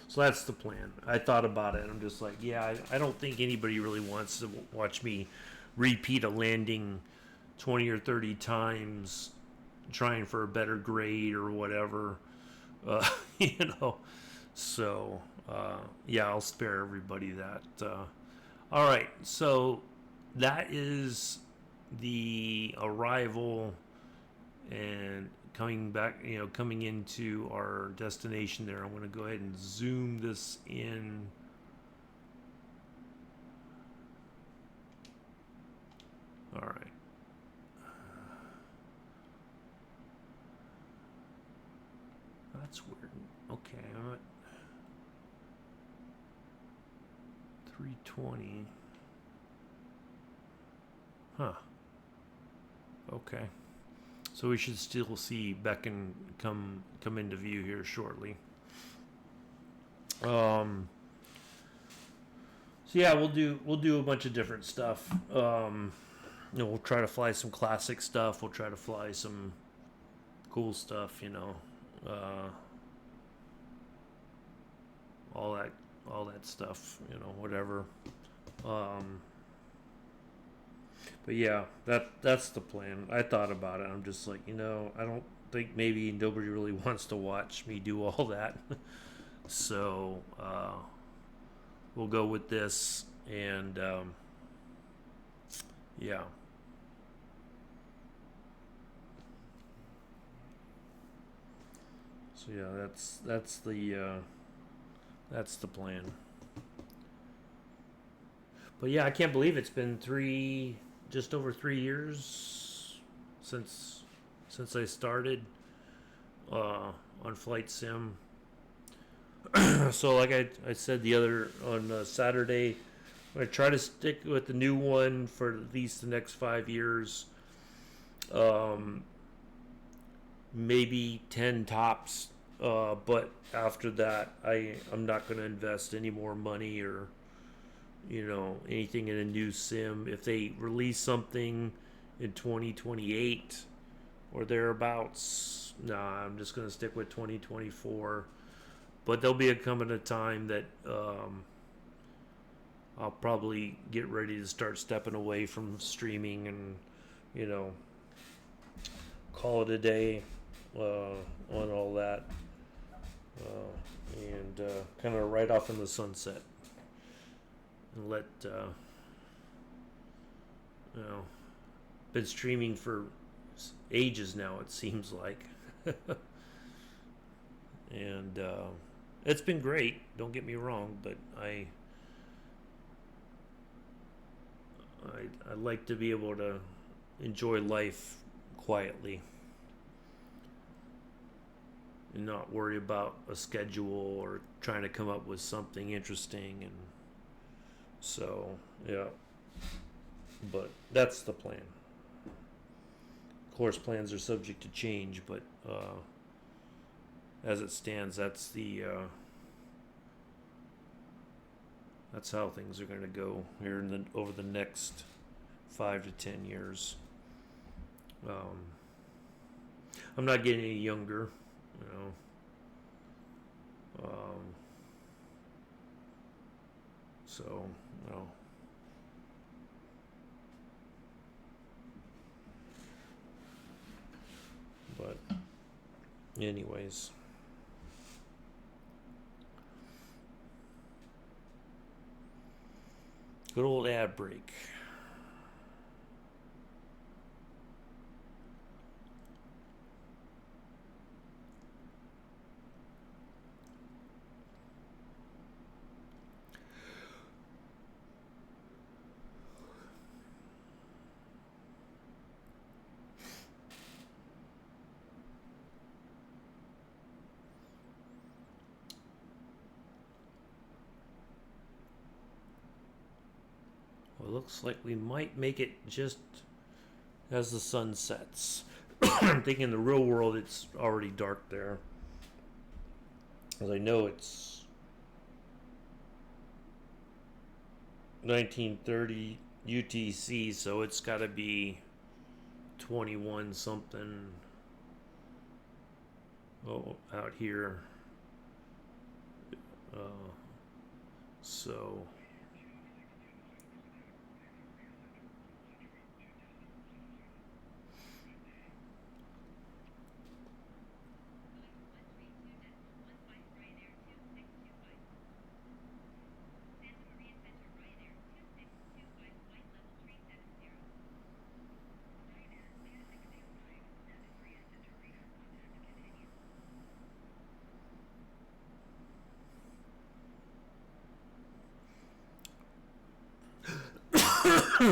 So that's the plan. I thought about it. I'm just like, yeah, I don't think anybody really wants to watch me repeat a landing 20 or 30 times trying for a better grade or whatever. So, yeah, I'll spare everybody that. All right, so that is the arrival and coming into our destination there. I'm going to go ahead and zoom this in. All right. That's weird. Okay, I'm at 320. Huh. Okay. So we should still see Beacon come into view here shortly. So yeah, we'll do a bunch of different stuff. We'll try to fly some classic stuff. We'll try to fly some cool stuff. All that stuff. Whatever. But yeah, that's the plan. I thought about it. I'm just like, I don't think maybe nobody really wants to watch me do all that. So we'll go with this, and yeah. So yeah, that's the plan. But yeah, I can't believe it's been just over 3 years since I started on Flight Sim. So like I said on Saturday, I'm going to try to stick with the new one for at least the next 5 years. Maybe 10 tops. But after that, I'm not going to invest any more money or anything in a new sim. If they release something in 2028 or thereabouts, nah, I'm just going to stick with 2024. But there'll be coming a time that I'll probably get ready to start stepping away from streaming and call it a day on all that, and kind of ride off in the sunset and let been streaming for ages now, it seems like. And it's been great, don't get me wrong, but I like to be able to enjoy life quietly and not worry about a schedule or trying to come up with something interesting. And so, yeah, but that's the plan. Of course, plans are subject to change, but as it stands, that's how things are going to go here over the next 5 to 10 years. I'm not getting any younger, so, but anyways, good old ad break. Well, it looks like we might make it just as the sun sets. I'm thinking in the real world it's already dark there, as I know it's 1930 UTC, so it's got to be 21 something out here. So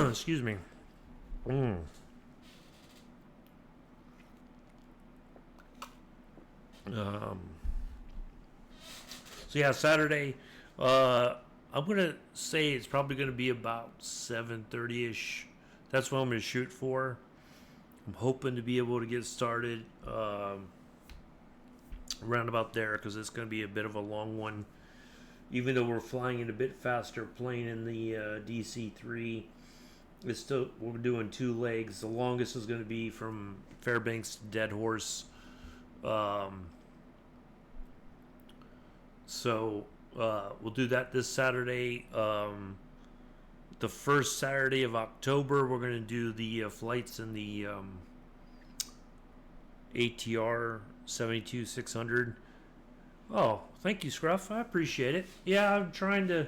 excuse me. So yeah, Saturday. I'm gonna say it's probably gonna be about 7:30ish. That's what I'm gonna shoot for. I'm hoping to be able to get started around about there, because it's gonna be a bit of a long one. Even though we're flying in a bit faster plane in the DC-3, it's still, we're doing 2 legs. The longest is going to be from Fairbanks to Dead Horse. So we'll do that this Saturday. The first Saturday of October, we're going to do the flights in the ATR 72-600. Oh, thank you, Scruff. I appreciate it. Yeah, I'm trying to.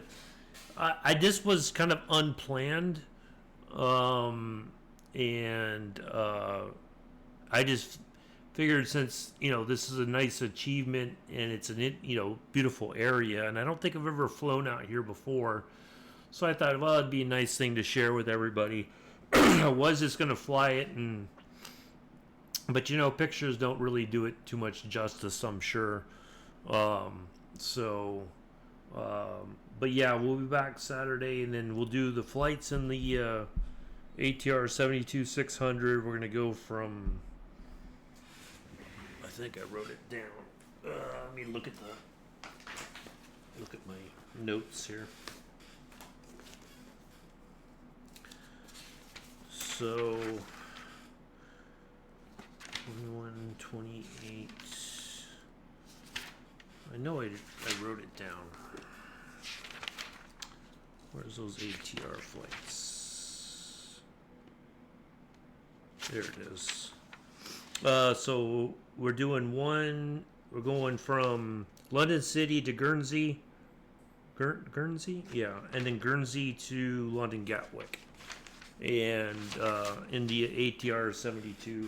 I just was kind of unplanned, and I just figured, since this is a nice achievement and it's an beautiful area, and I don't think I've ever flown out here before, so I thought, well, it'd be a nice thing to share with everybody. I was just gonna fly it, but pictures don't really do it too much justice, I'm sure. But yeah, we'll be back Saturday, and then we'll do the flights in the ATR 72-600. We're gonna go from, I think I wrote it down. Let me look at my notes here. So 21, 28. I know I wrote it down. Where's those ATR flights? There it is. So we're doing one. We're going from London City to Guernsey. Guernsey, yeah, and then Guernsey to London Gatwick, and in the ATR 72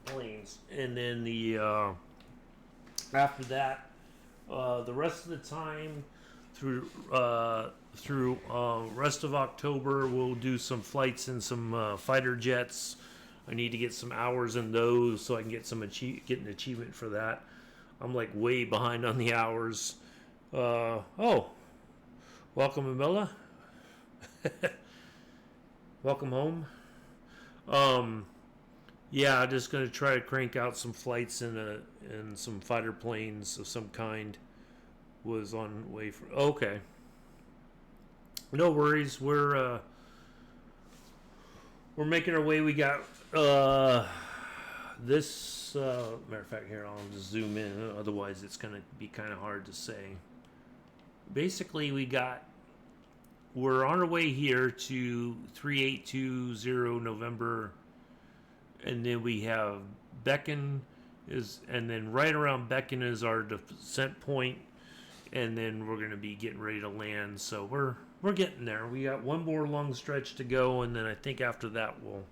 planes, and then the after that, the rest of the time through rest of October, we'll do some flights in some fighter jets. I need to get some hours in those so I can get get an achievement for that. I'm like way behind on the hours. Oh, welcome, Amilla. Welcome home. Yeah, I'm just gonna try to crank out some flights in some fighter planes of some kind. Was on way for. Okay, no worries. We're making our way. We got this. Matter of fact, here I'll just zoom in. Otherwise, it's gonna be kind of hard to say. Basically, we're on our way here to 3820 November, and then we have Beacon and then right around Beacon is our descent point, and then we're gonna be getting ready to land. So we're getting there. We got one more long stretch to go, and then I think after that we'll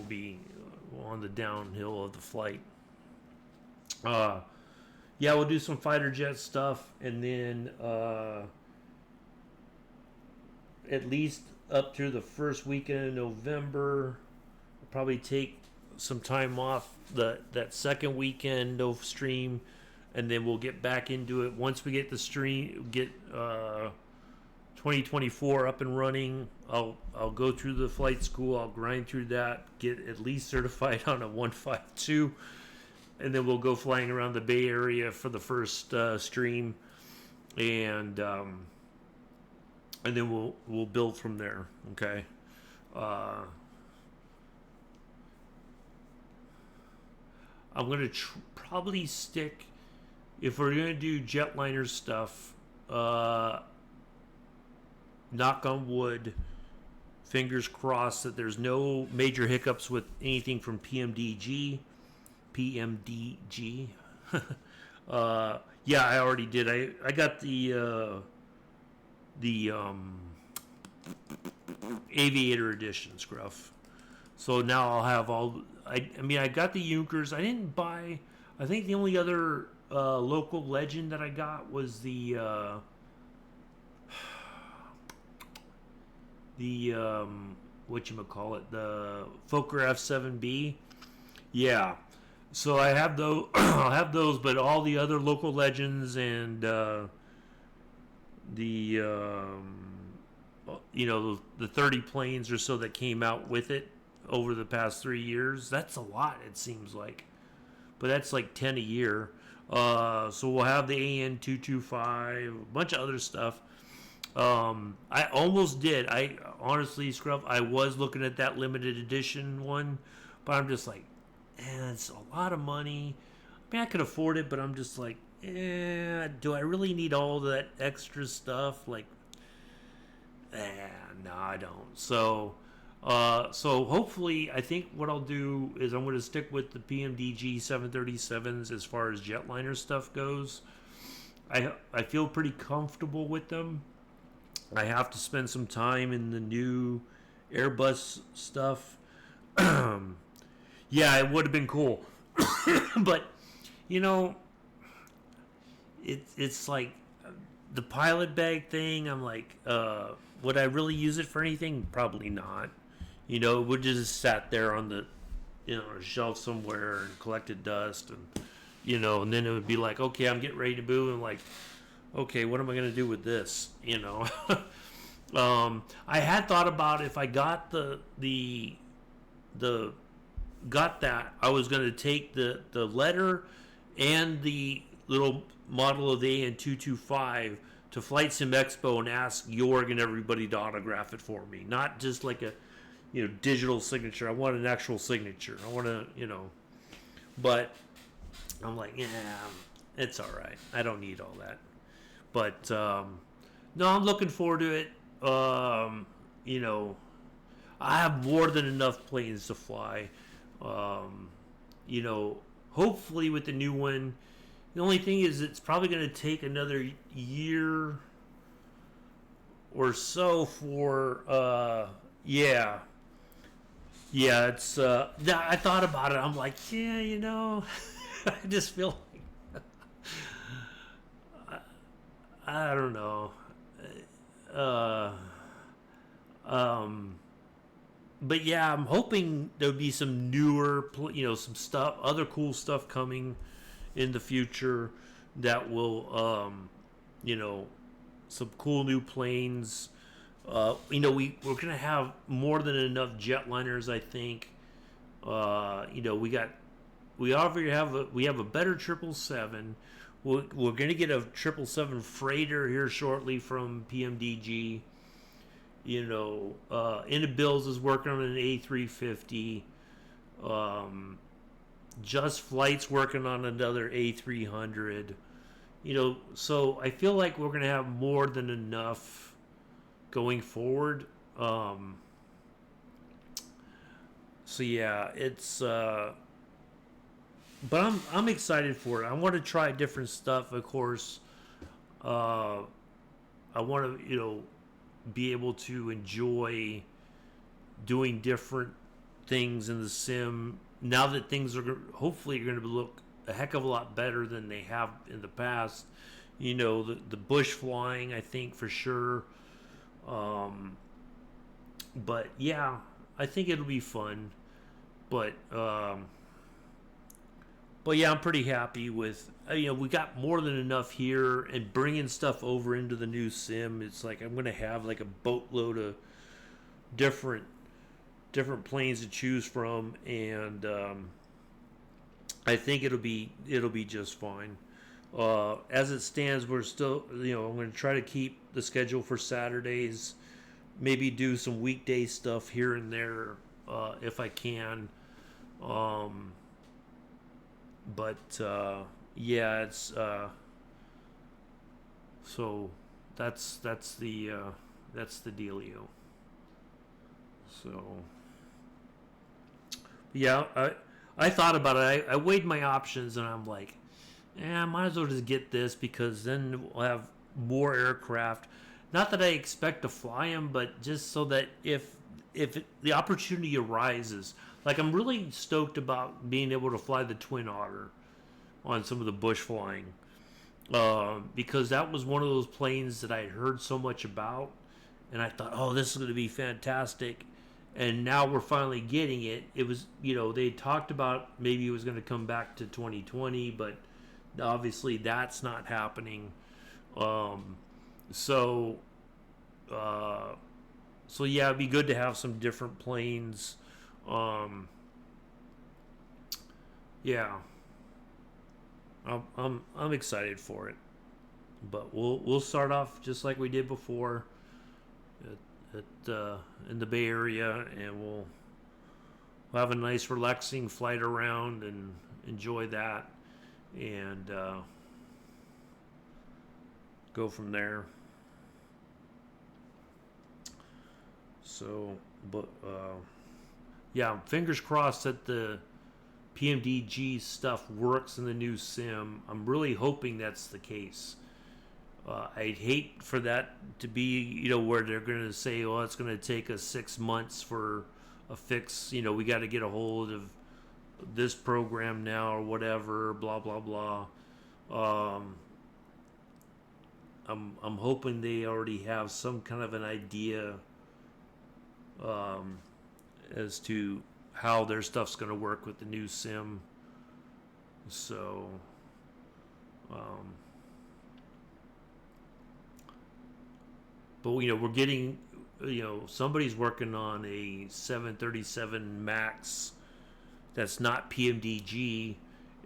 be on the downhill of the flight. Yeah, we'll do some fighter jet stuff, and then at least up through the first weekend of November. We'll probably take some time off that second weekend of stream, and then we'll get back into it once we get the stream 2024 up and running. I'll go through the flight school. I'll grind through that, get at least certified on a 152, and then we'll go flying around the Bay Area for the first stream, and then we'll build from there. Okay. I'm gonna probably stick, if we're gonna do Jetliner stuff. Knock on wood, fingers crossed that there's no major hiccups with anything from PMDG. Yeah, I already did. I got the Aviator Edition, Scruff. So now I'll have all. I mean, I got the Junkers. I didn't buy. I think the only other local legend that I got was the whatchamacallit, the Fokker F7B. Yeah. So I have those. I'll have those, but all the other local legends and the 30 planes or so that came out with it over the past 3 years. That's a lot, it seems like, but that's like 10 a year. So we'll have the AN225, a bunch of other stuff. I almost did. I honestly, Scruff, I was looking at that limited edition one, but I'm just like, it's a lot of money. I mean, I could afford it, but I'm just like, do I really need all that extra stuff? Like, no, I don't. So hopefully, I think what I'll do is I'm going to stick with the PMDG 737s as far as Jetliner stuff goes. I feel pretty comfortable with them. I have to spend some time in the new Airbus stuff. Yeah, it would have been cool. But, it's like the pilot bag thing. I'm like, would I really use it for anything? Probably not. It would just sat there on the, a shelf somewhere and collected dust, and then it would be like, okay, I'm getting ready to move, and like, okay, what am I going to do with this? I had thought about if I got got that, I was going to take the letter and the little model of the AN225 to Flight Sim Expo and ask Jorg and everybody to autograph it for me. Not just like a digital signature. I want an actual signature. I want to, but I'm like, yeah, it's all right. I don't need all that. But no, I'm looking forward to it. I have more than enough planes to fly. Um, Hopefully with the new one. The only thing is, it's probably going to take another year or so for. Yeah. It's. I thought about it. I'm like, yeah, I just feel like I don't know. Uh, um, but yeah, I'm hoping there'll be some newer, some stuff, other cool stuff coming in the future that will, you know, some cool new planes. We're gonna have more than enough jetliners, I think. We already have a better 777. We're gonna get a 777 freighter here shortly from PMDG. Bills is working on an A350. Just Flight's working on another A300. So I feel like we're gonna have more than enough going forward. So yeah, it's. But I'm excited for it. I want to try different stuff, of course. Uh, I want to be able to enjoy doing different things in the sim now that things are hopefully going to look a heck of a lot better than they have in the past. The bush flying, I think for sure. But yeah, I think it'll be fun. But yeah, I'm pretty happy with. We got more than enough here, and bringing stuff over into the new sim. It's like I'm gonna have like a boatload of different planes to choose from, and I think it'll be just fine. As it stands, we're still, I'm going to try to keep the schedule for Saturdays, maybe do some weekday stuff here and there if I can. But yeah, it's so that's the dealio. So yeah, I thought about it. I weighed my options, and I'm like, I might as well just get this because then we'll have more aircraft. Not that I expect to fly them, but just so that if the opportunity arises, like I'm really stoked about being able to fly the Twin Otter on some of the bush flying, because that was one of those planes that I heard so much about, and I thought, oh, this is going to be fantastic. And now we're finally getting it. It was, they talked about maybe it was going to come back to 2020, but obviously that's not happening. So, yeah, it'd be good to have some different planes. Yeah, I'm excited for it. But we'll start off just like we did before in the Bay Area, and we'll have a nice relaxing flight around and enjoy that, and go from there. So, but yeah, fingers crossed that the PMDG stuff works in the new sim. I'm really hoping that's the case. I'd hate for that to be, where they're going to say, "Oh, it's going to take us 6 months for a fix." We got to get a hold of this program now or whatever. Blah blah blah. I'm hoping they already have some kind of an idea as to how their stuff's going to work with the new sim. So, but we're getting, somebody's working on a 737 Max that's not PMDG.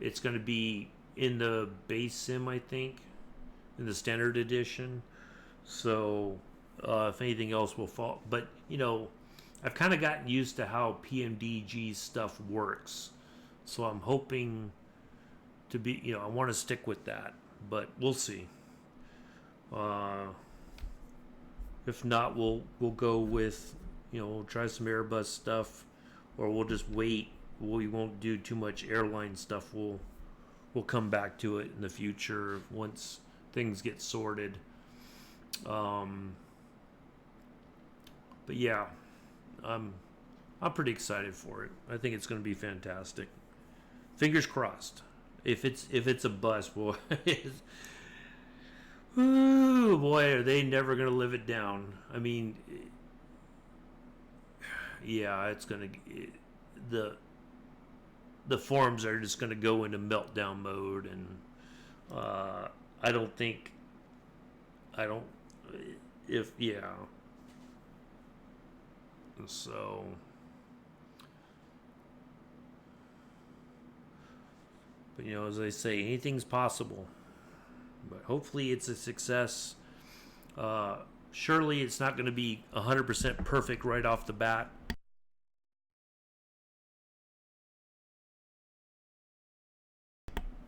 It's going to be in the base sim, I think, in the standard edition. So, if anything else will fall, but I've kind of gotten used to how PMDG stuff works, so I'm hoping to be, I want to stick with that, but we'll see. If not, we'll go with we'll try some Airbus stuff, or we'll just wait. We won't do too much airline stuff. We'll come back to it in the future once things get sorted. But yeah, I'm pretty excited for it. I think it's going to be fantastic. Fingers crossed. If it's a bust, boy, ooh, boy, are they never going to live it down. I mean, yeah, it's going to the forums are just going to go into meltdown mode, and I don't think I don't if yeah. So but as I say, anything's possible. But hopefully it's a success. Surely it's not going to be 100% perfect right off the bat.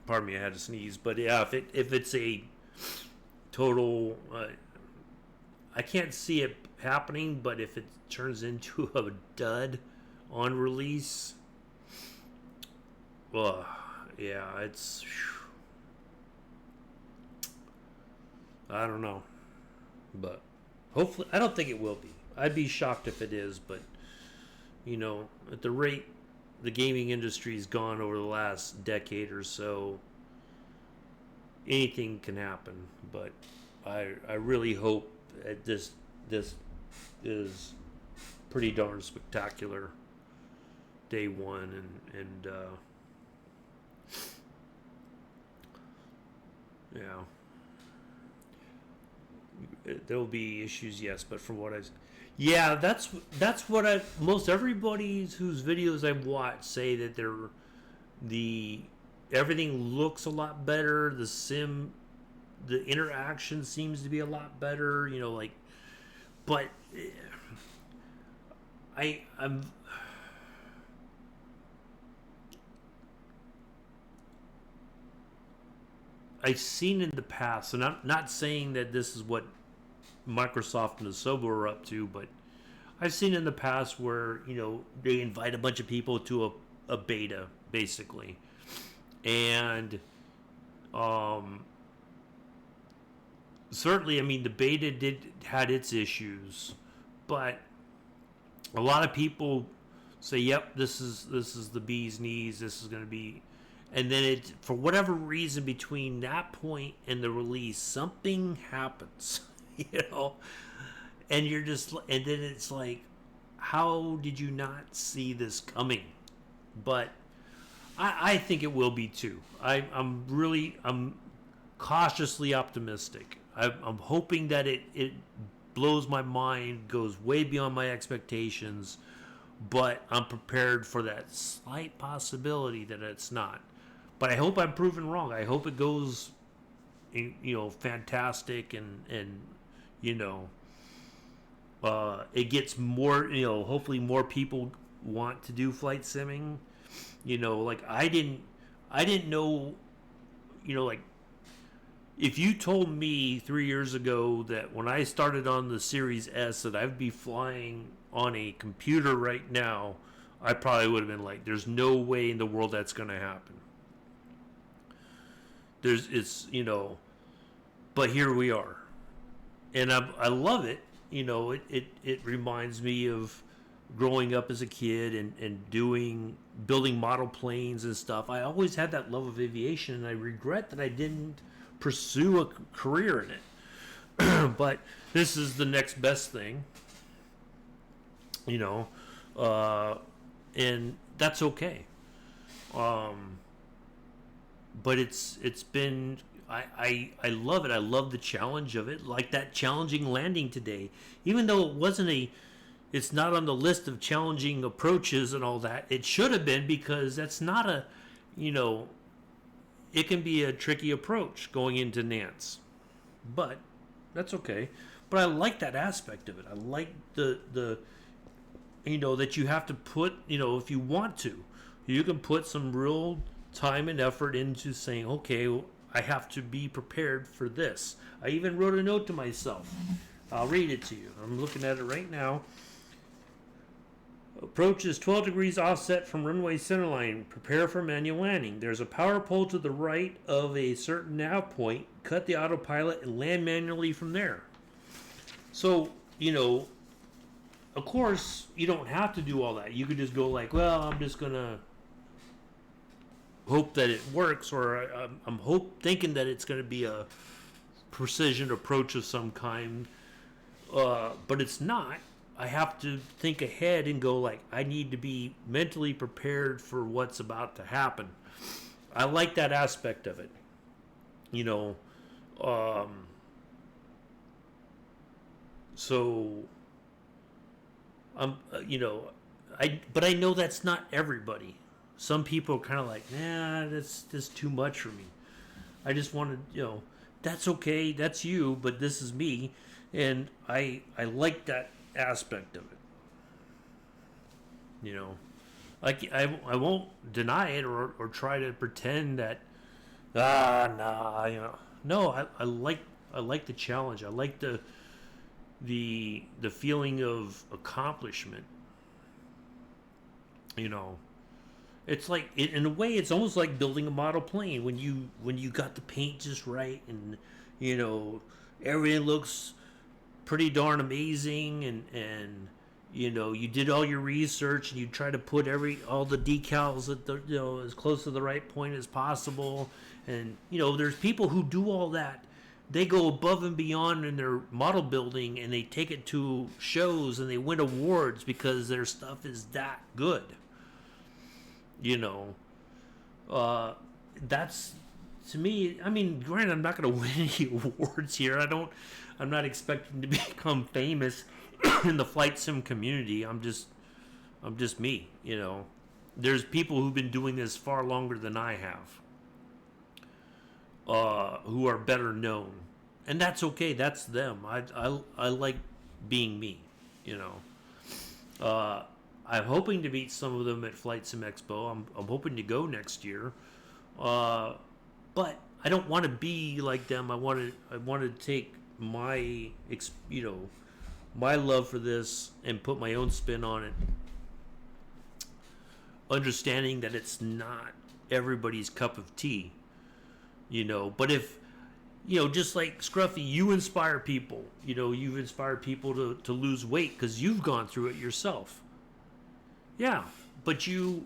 Pardon me, I had to sneeze. But yeah, if it's a total, I can't see it happening. But if it turns into a dud on release, well, yeah, it's. I don't know, but hopefully, I don't think it will be. I'd be shocked if it is, but at the rate the gaming industry's gone over the last decade or so, anything can happen. But I really hope that this is pretty darn spectacular day one, and yeah, there will be issues, yes, but from what yeah, that's what most everybody whose videos I've watched say that the everything looks a lot better. The interaction seems to be a lot better. But I'm I've seen in the past, and I'm not saying that this is what Microsoft and Asobo are up to, but I've seen in the past where they invite a bunch of people to a beta, basically, and certainly, I mean, the beta had its issues, but a lot of people say, "Yep, this is the bee's knees. This is going to be," and then for whatever reason between that point and the release, something happens, and you're and then it's like, how did you not see this coming? But I think it will be too. I'm cautiously optimistic. I'm hoping that it blows my mind, goes way beyond my expectations, but I'm prepared for that slight possibility that it's not. But I hope I'm proven wrong. I hope it goes, fantastic, and it gets more. Hopefully more people want to do flight simming. Like I didn't know. Like if you told me 3 years ago that when I started on the Series S that I'd be flying on a computer right now, I probably would have been like, "There's no way in the world that's going to happen." But here we are, and I love it. It reminds me of growing up as a kid and building model planes and stuff. I always had that love of aviation, and I regret that I didn't pursue a career in it. But this is the next best thing, and that's okay. But it's been I love it. I love the challenge of it, like that challenging landing today, even though it's not on the list of challenging approaches and all that. It should have been, because that's not it can be a tricky approach going into Nance, but that's okay. But I like that aspect of it. I like the that you have to put, if you want to, you can put some real time and effort into saying, okay, I have to be prepared for this. I even wrote a note to myself. I'll read it to you. I'm looking at it right now. Approach is 12 degrees offset from runway centerline. Prepare for manual landing. There's a power pole to the right of a certain nav point. Cut the autopilot and land manually from there. So, of course, you don't have to do all that. You could just go like, well, I'm just going to hope that it works, or I'm thinking that it's going to be a precision approach of some kind. But it's not. I have to think ahead and go like, I need to be mentally prepared for what's about to happen. I like that aspect of it. So but I know that's not everybody. Some people are kind of like, nah, that's too much for me. I just want to, that's okay, that's you, but this is me, and I like that aspect of it. Like I won't deny it or try to pretend that no, I like the challenge. I like the feeling of accomplishment. It's like, in a way, it's almost like building a model plane when you got the paint just right, and everything looks pretty darn amazing, and you did all your research, and you try to put all the decals at the as close to the right point as possible, and there's people who do all that. They go above and beyond in their model building, and they take it to shows, and they win awards because their stuff is that good. That's, to me, I mean, granted, I'm not going to win any awards here. I'm not expecting to become famous in the flight sim community. I'm just me, There's people who've been doing this far longer than I have, who are better known. And that's okay. That's them. I like being me, I'm hoping to meet some of them at Flight Sim Expo. I'm hoping to go next year, but I don't want to be like them. I want to take my my love for this and put my own spin on it, understanding that it's not everybody's cup of tea, But if just like Scruffy, you inspire people. You've inspired people to lose weight because you've gone through it yourself. Yeah, but you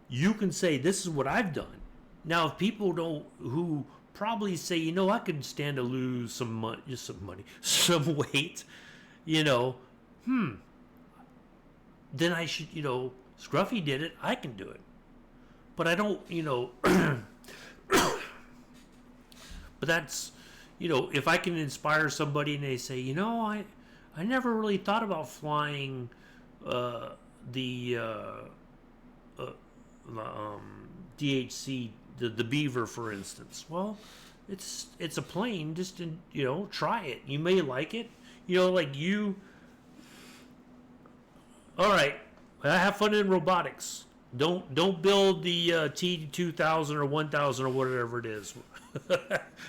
can say, this is what I've done. Now, if people who probably say, I could stand to lose some some weight, then I should, Scruffy did it, I can do it. But I don't, but that's, if I can inspire somebody and they say, I never really thought about flying the DHC, the Beaver, for instance. Well, it's a plane. Just try it. You may like it. Like you. All right, have fun in robotics. Don't build the T2000 or 1000 or whatever it is.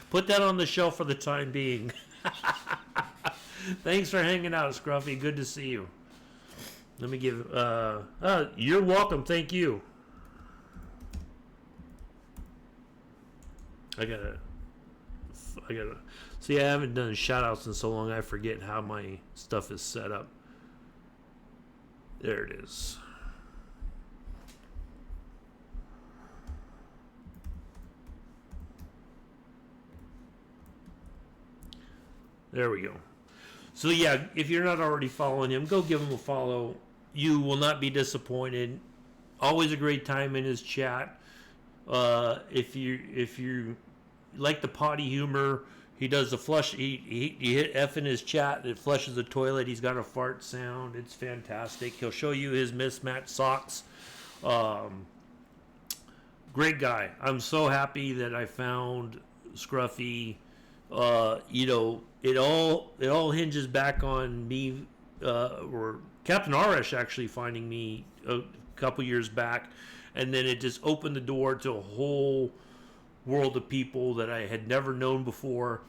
Put that on the shelf for the time being. Thanks for hanging out, Scruffy. Good to see you. Let me give. You're welcome. Thank you. I gotta. See, I haven't done shout outs in so long, I forget how my stuff is set up. There it is. There we go. So yeah, if you're not already following him, go give him a follow. You will not be disappointed. Always a great time in his chat. If you like the potty humor, he does the flush. He hit F in his chat. It flushes the toilet. He's got a fart sound. It's fantastic. He'll show you his mismatched socks. Great guy. I'm so happy that I found Scruffy. It all hinges back on me, or Captain Arash actually finding me a couple years back, and then it just opened the door to a whole world of people that I had never known before,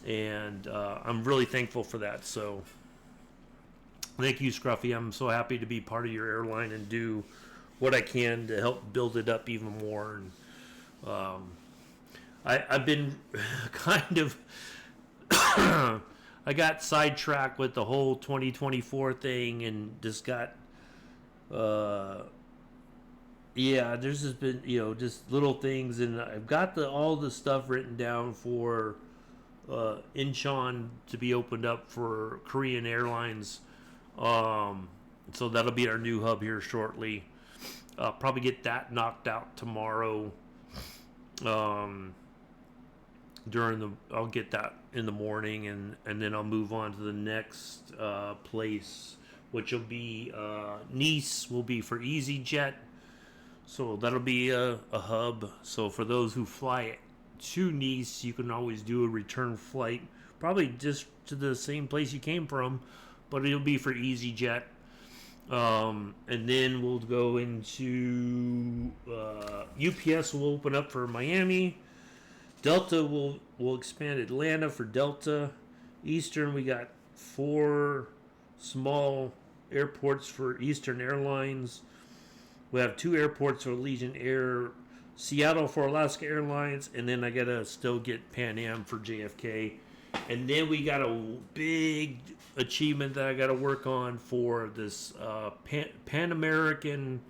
and I'm really thankful for that. So Thank you, Scruffy. I'm so happy to be part of your airline and do what I can to help build it up even more. And um, I've been kind of I got sidetracked with the whole 2024 thing and just got uh, yeah. There's just been just little things, and I've got all the stuff written down for Incheon to be opened up for Korean Airlines. Um, so that'll be our new hub here shortly. Probably get that knocked out tomorrow. Um, I'll get that in the morning, and then I'll move on to the next place, which will be Nice. Will be for EasyJet. So that'll be a hub. So for those who fly to Nice, you can always do a return flight, probably just to the same place you came from, but it'll be for EasyJet. And then we'll go into UPS will open up for Miami. Delta will expand Atlanta for Delta. Eastern, we got 4 small airports for Eastern Airlines. We have 2 airports for Allegiant Air, Seattle for Alaska Airlines, and then I gotta still get Pan Am for JFK. And then we got a big achievement that I gotta work on for this Pan American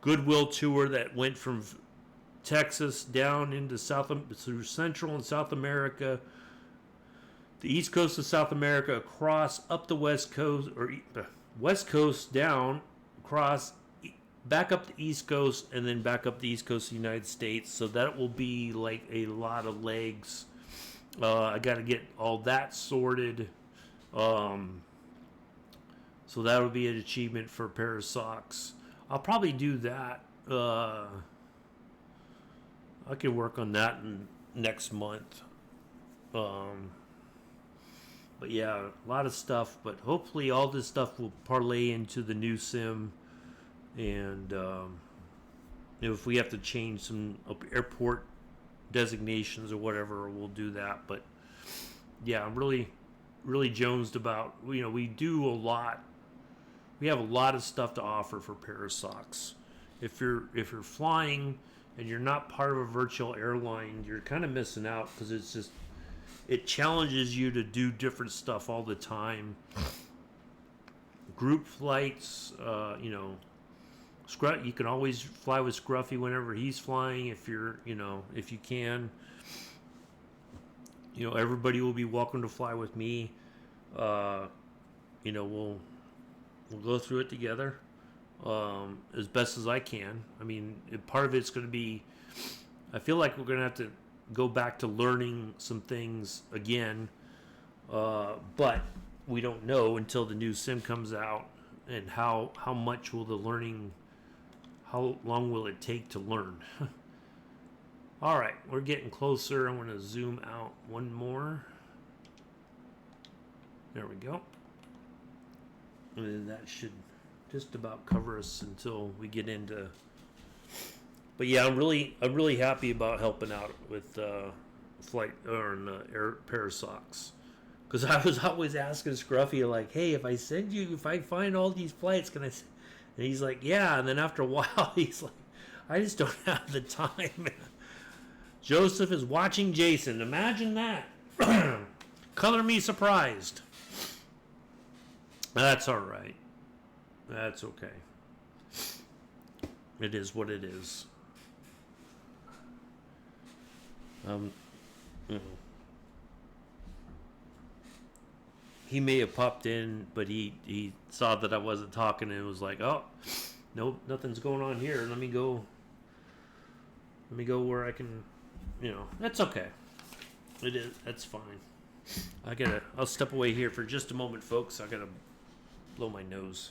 Goodwill tour that went from Texas down into through Central and South America, the East Coast of South America, across up the West Coast, or West Coast down, across back up the East Coast, and then back up the East Coast of the United States. So that will be like a lot of legs. I got to get all that sorted. So that'll be an achievement for a pair of socks. I'll probably do that. I can work on that next month. But yeah, a lot of stuff. But hopefully, all this stuff will parlay into the new sim. And if we have to change some airport designations or whatever, we'll do that. But yeah, I'm really jonesed about. We do a lot. We have a lot of stuff to offer for Parasocks. If you're flying and you're not part of a virtual airline, you're kind of missing out, because it challenges you to do different stuff all the time. Group flights, you can always fly with Scruffy whenever he's flying, if you can. Everybody will be welcome to fly with me. We'll go through it together as best as I can. I mean, part of it's going to be, I feel like we're going to have to go back to learning some things again, but we don't know until the new sim comes out, and how much will the learning, how long will it take to learn? All right, we're getting closer. I'm going to zoom out one more. There we go. And that should just about cover us until we get into. But yeah, I'm really happy about helping out with flight or air pair of socks, because I was always asking Scruffy, like, hey, if I find all these flights, can I? And he's like, yeah. And then after a while, he's like, I just don't have the time. Joseph is watching Jason. Imagine that. Color me surprised. That's all right. That's okay. It is what it is. He may have popped in, but he saw that I wasn't talking and was like, "Oh, nope, nothing's going on here. Let me go where I can." That's okay. It is. That's fine. I'll step away here for just a moment, folks. I gotta blow my nose.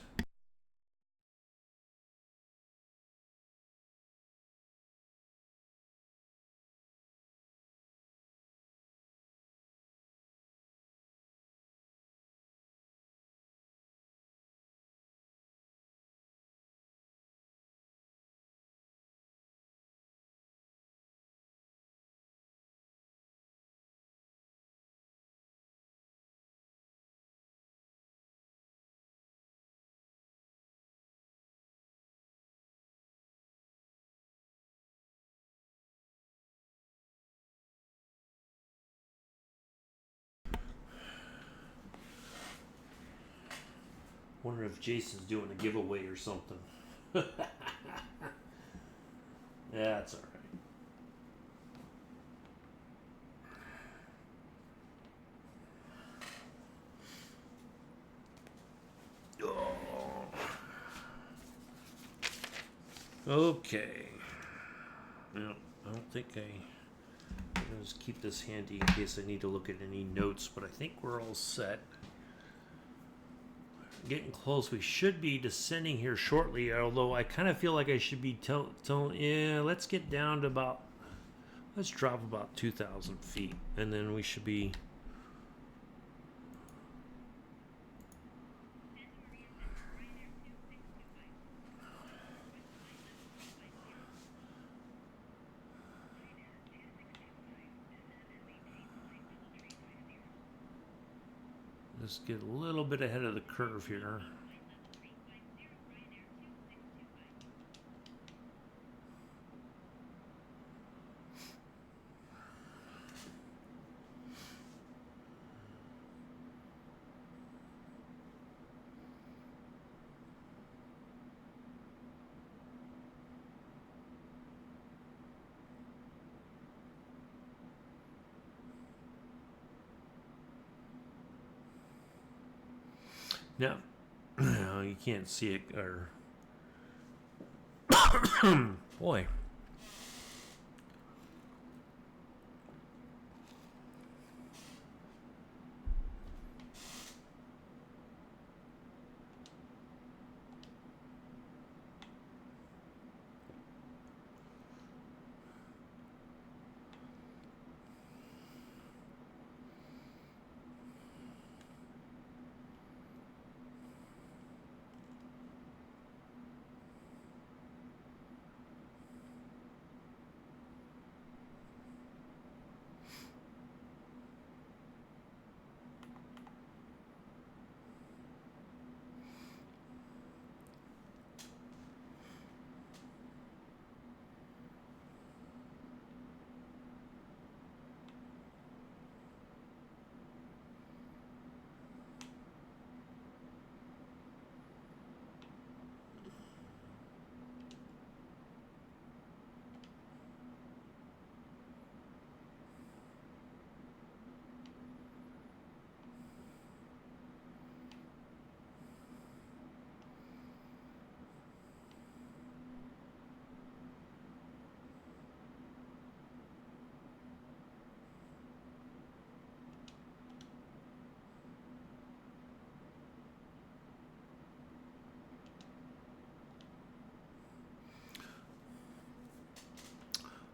Wonder if Jason's doing a giveaway or something. That's all right. Oh. Okay. No, I don't think I'm gonna just keep this handy in case I need to look at any notes, but I think we're all set. Getting close. We should be descending here shortly, although I kind of feel like I should be telling, yeah, let's get down to about, let's drop about 2,000 feet, and then we should be. Let's get a little bit ahead of the curve here. Now, you can't see it, or boy.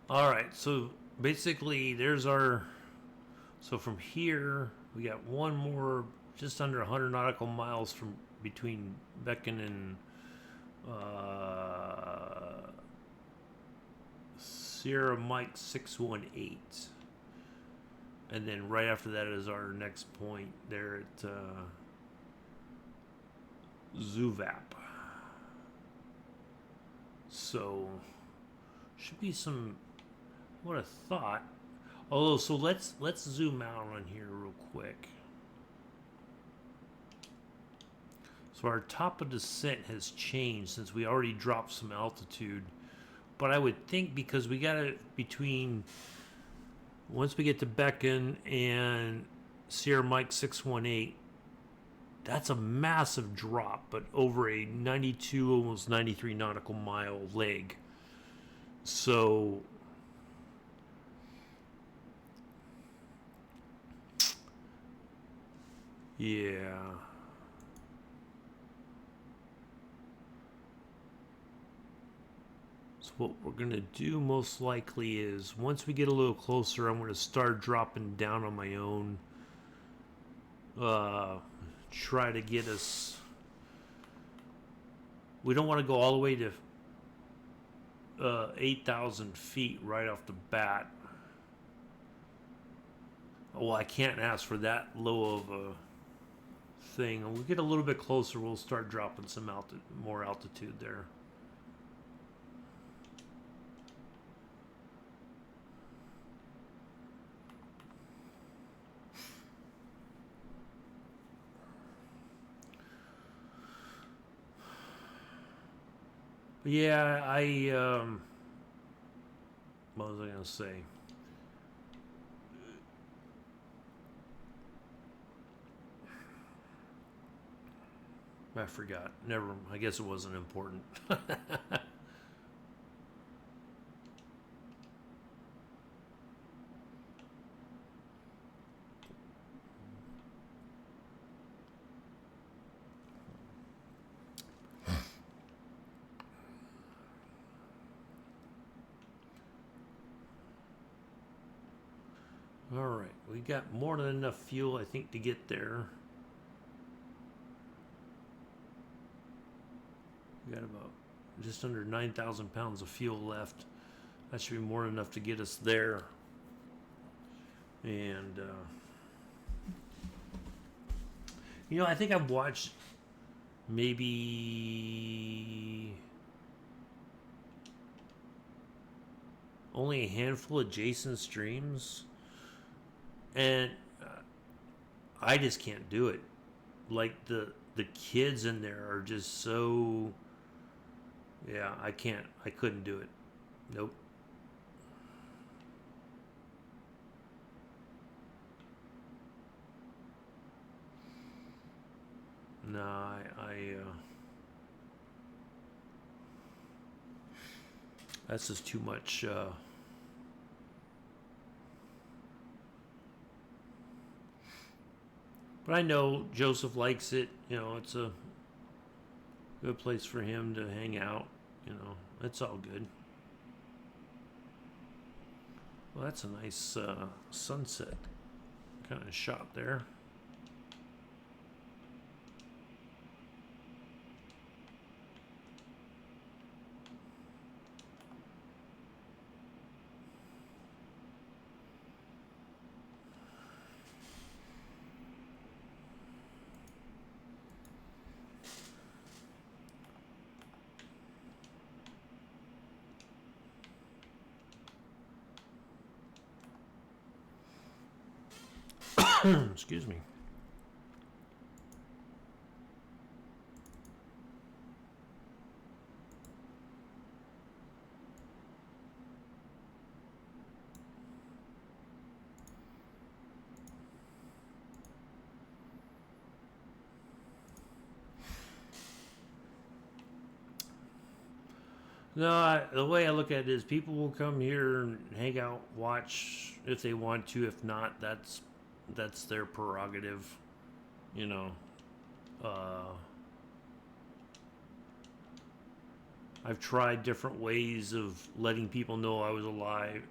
All right, so basically there's our, so from here we got one more, just under 100 nautical miles from between Beacon and Sierra Mike 618, and then right after that is our next point there at Zuvap. So should be some, what a thought. Although, so let's zoom out on here real quick. So our top of descent has changed since we already dropped some altitude. But I would think because we got it between, once we get to Beacon and Sierra Mike 618, that's a massive drop, but over a 92, almost 93 nautical mile leg. So yeah. So what we're going to do most likely is, once we get a little closer, I'm going to start dropping down on my own. Try to get us, we don't want to go all the way to 8,000 feet right off the bat. Well, I can't ask for that low of a thing. When we get a little bit closer, we'll start dropping some more altitude there. Yeah, what was I gonna say? I forgot. Never. I guess it wasn't important. All right, we got more than enough fuel, I think, to get there. We got about just under 9,000 pounds of fuel left. That should be more than enough to get us there. And I think I've watched maybe only a handful of Jason's streams, and I just can't do it. Like the kids in there are just so. Yeah, I can't. I couldn't do it. Nope. No, that's just too much. But I know Joseph likes it. It's a good place for him to hang out. It's all good. Well, that's a nice sunset kind of shot there. Excuse me. No, the way I look at it is people will come here and hang out, watch if they want to. If not, that's their prerogative. You know, uh, I've tried different ways of letting people know I was alive.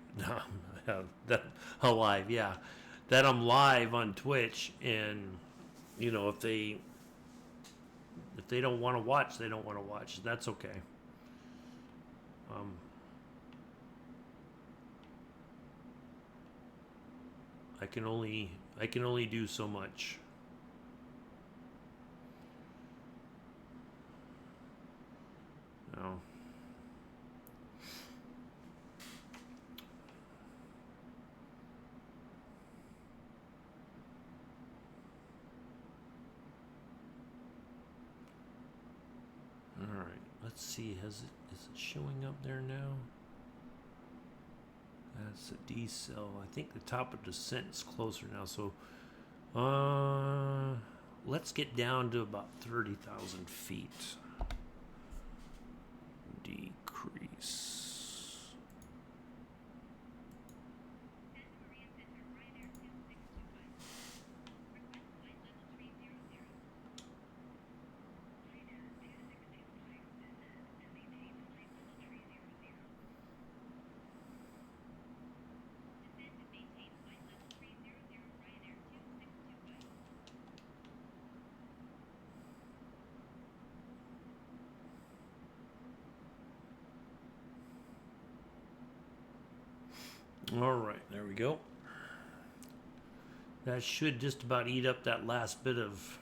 that alive, yeah, that I'm live on Twitch, and if they don't want to watch, they don't want to watch. That's okay. Um, I can only do so much. No. All right. Let's see. Is it showing up there now? That's a D cell. I think the top of descent is closer now. So, let's get down to about 30,000 feet. Decrease. All right, there we go. That should just about eat up that last bit of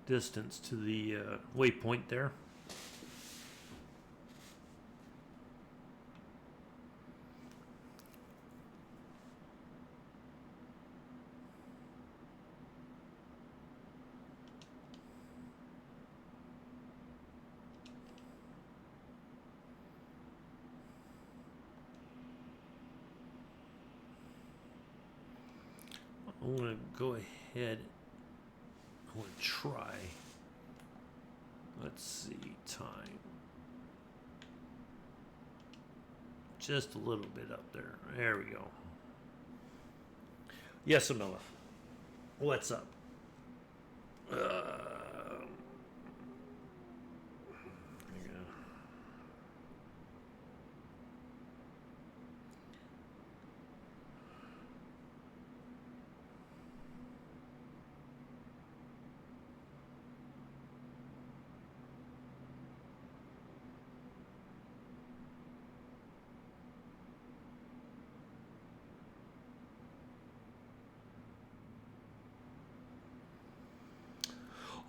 distance to the waypoint there. I'm going to go ahead. I'm going to try. Let's see, time. Just a little bit up there. There we go. Yes, Amilla. What's up?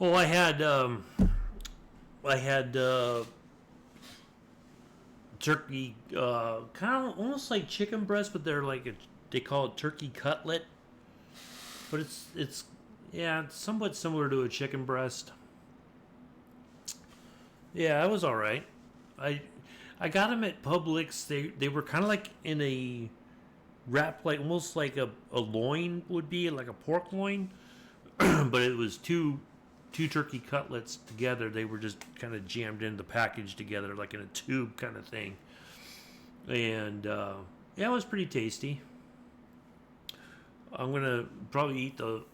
Oh, I had turkey, kind of almost like chicken breast, but they call it turkey cutlet. But it's yeah, it's somewhat similar to a chicken breast. Yeah, it was all right. I I got them at Publix. They were kind of like in a wrap, like almost like a loin would be, like a pork loin, but it was two turkey cutlets together. They were just kind of jammed in the package together, like in a tube kind of thing. And yeah, it was pretty tasty. I'm gonna probably eat the.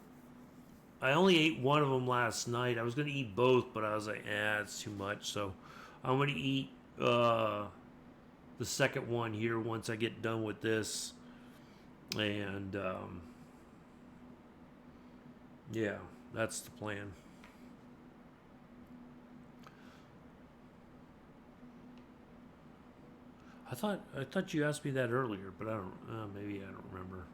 I only ate one of them last night. I was gonna eat both, but I was like, it's too much. So I'm gonna eat the second one here once I get done with this, and yeah, that's the plan. I thought you asked me that earlier, but I don't. Maybe I don't remember.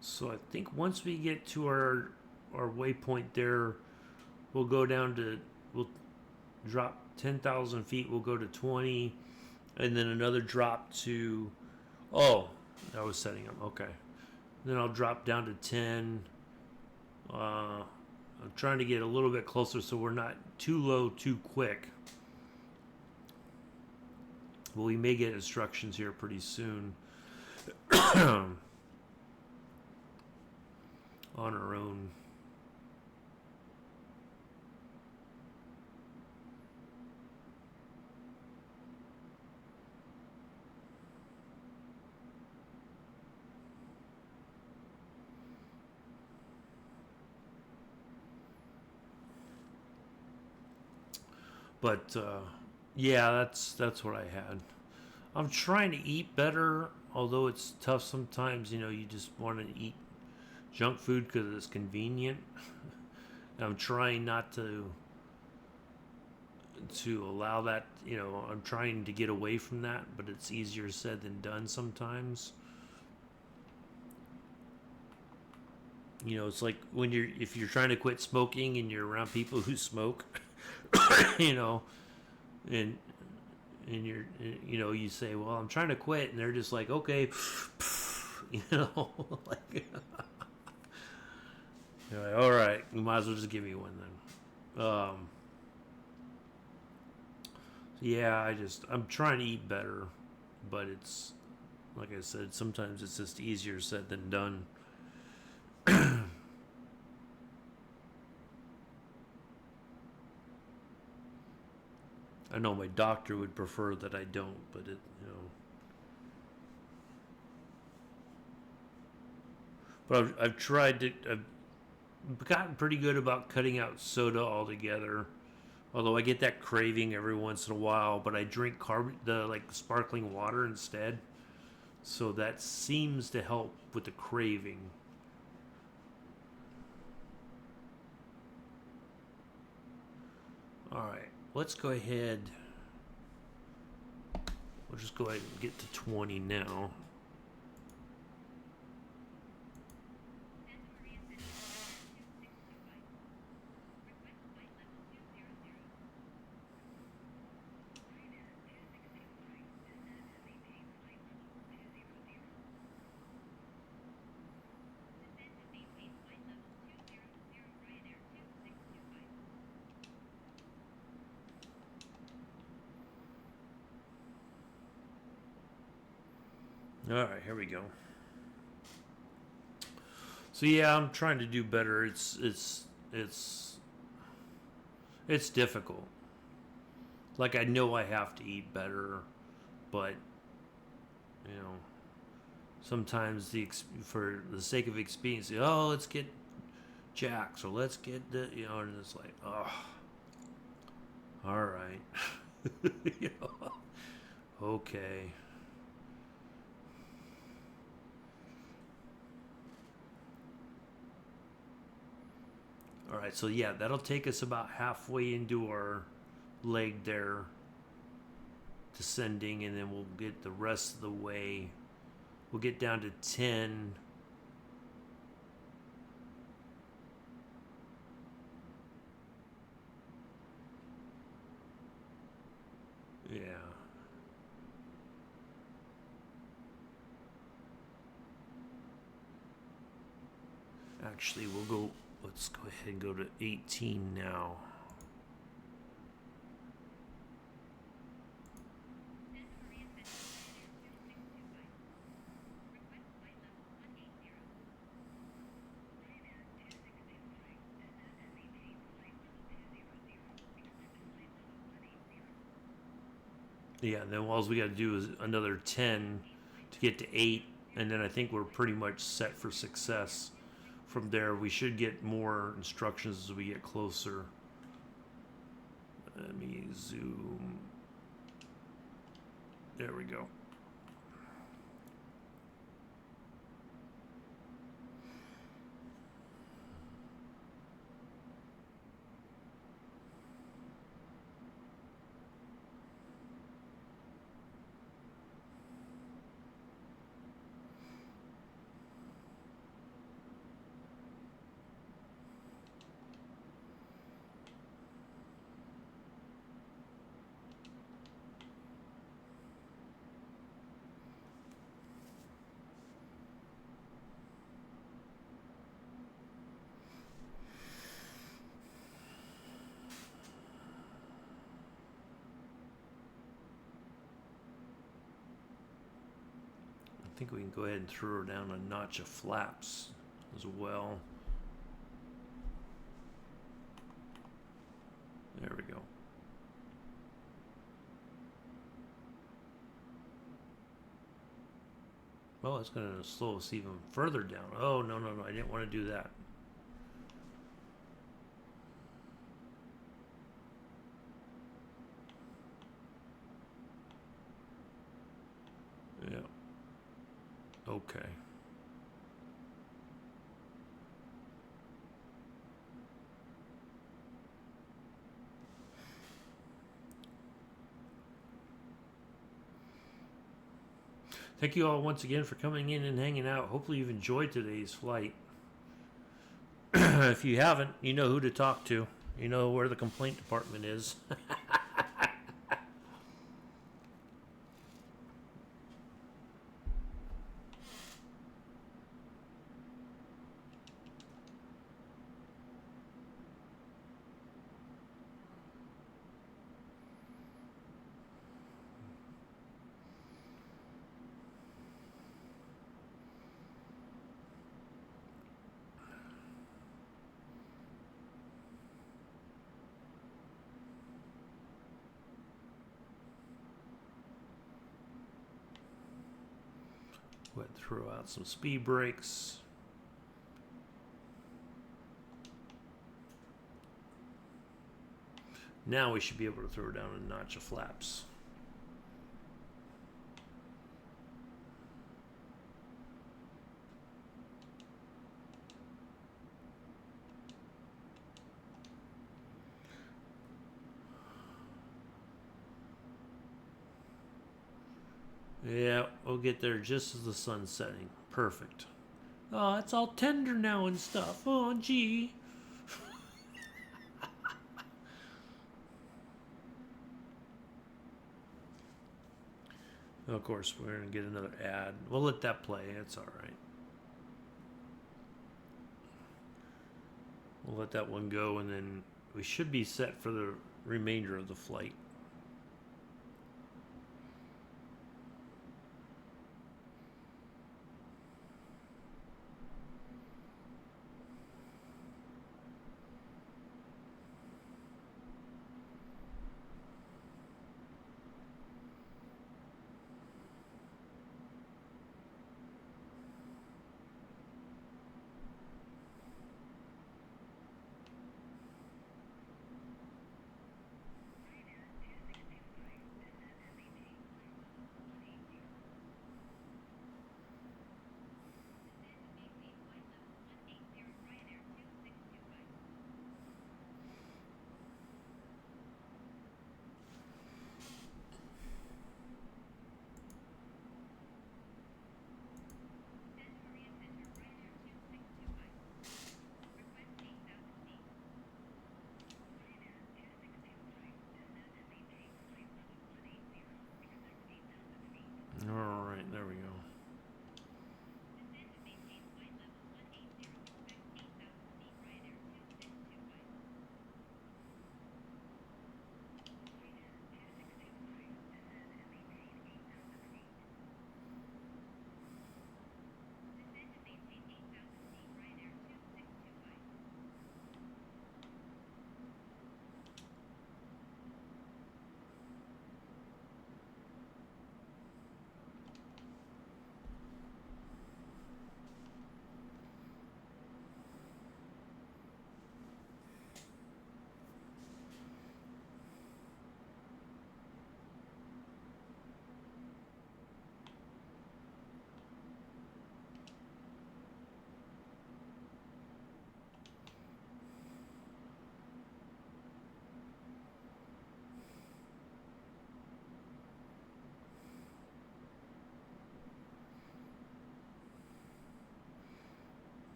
So I think once we get to our waypoint there, we'll go down to we'll drop 10,000 feet. We'll go to 20, and then another drop to. Oh, I was setting up. Okay, then I'll drop down to 10. I'm trying to get a little bit closer so we're not too low too quick. Well, we may get instructions here pretty soon on our own. But yeah, that's what I had. I'm trying to eat better, although it's tough sometimes. You just want to eat junk food because it's convenient. I'm trying not to allow that. I'm trying to get away from that, but it's easier said than done sometimes. It's like when if you're trying to quit smoking and you're around people who smoke, you know, and you're you say, well, I'm trying to quit, and they're just like, okay, like, you're like, all right, you might as well just give me one then. Yeah, I'm trying to eat better, but it's like I said, sometimes it's just easier said than done. I know my doctor would prefer that I don't, but but I've tried to. I've gotten pretty good about cutting out soda altogether. Although I get that craving every once in a while, but I drink the like sparkling water instead. So that seems to help with the craving. All right, let's go ahead. We'll just go ahead and get to 20 now. All right, here we go. So yeah, I'm trying to do better. It's difficult. Like, I know I have to eat better, but you know, sometimes for the sake of expedience, oh, let's get Jacks or let's get the, and it's like, oh, all right, you know, okay. All right, so yeah, that'll take us about halfway into our leg there, descending, and then we'll get the rest of the way. We'll get down to 10. Yeah. Actually, let's go ahead and go to 18 now. Yeah, then all we got to do is another 10 to get to 8, and then I think we're pretty much set for success. From there, we should get more instructions as we get closer. Let me zoom. There we go. I think we can go ahead and throw her down a notch of flaps as well. There we go. Well, it's going to slow us even further down. Oh, no, I didn't want to do that. Yeah. Okay. Thank you all once again for coming in and hanging out. Hopefully you've enjoyed today's flight. If you haven't, you know who to talk to. You know where the complaint department is. Throw out some speed brakes. Now we should be able to throw down a notch of flaps. Yeah, we'll get there just as the sun's setting. Perfect. Oh, it's all tender now and stuff. Oh, gee. Of course, we're going to get another ad. We'll let that play. It's all right. We'll let that one go, and then we should be set for the remainder of the flight.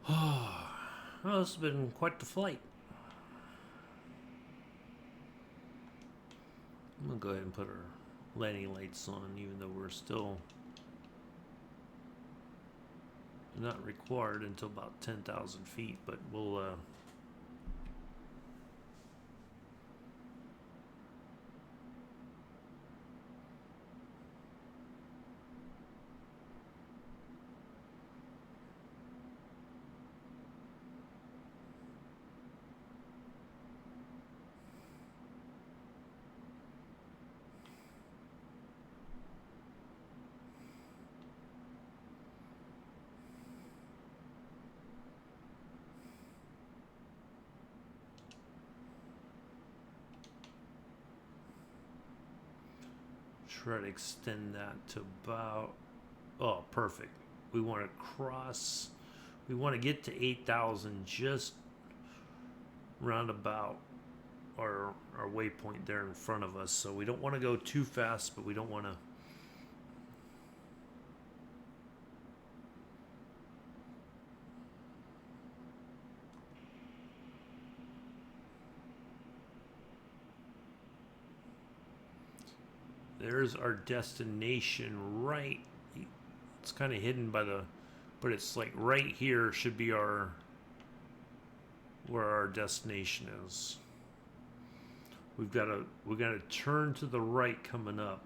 Well, this has been quite the flight. I'm gonna go ahead and put our landing lights on, even though we're still not required until about 10,000 feet, but we'll try to extend that to about, oh, perfect. We want to cross, we want to get to 8,000 just roundabout our waypoint there in front of us. So we don't want to go too fast, but we don't want to. There's our destination right. It's kind of hidden by the, but it's like right here should be our, where our destination is. We got to turn to the right coming up.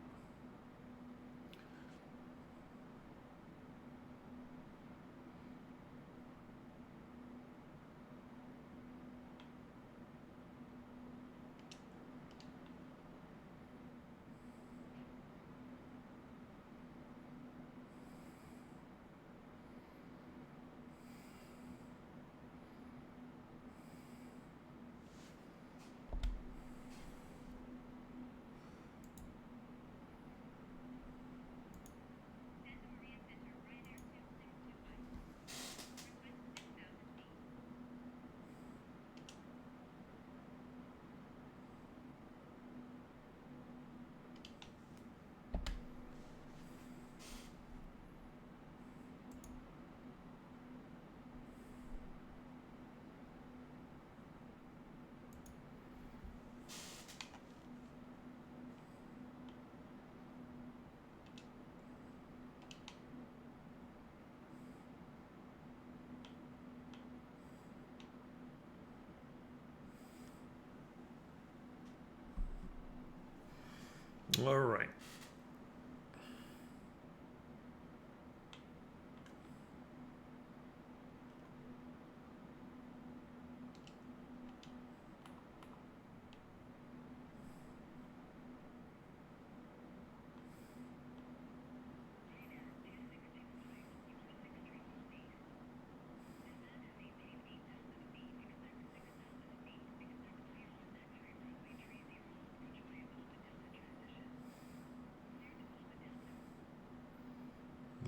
All right.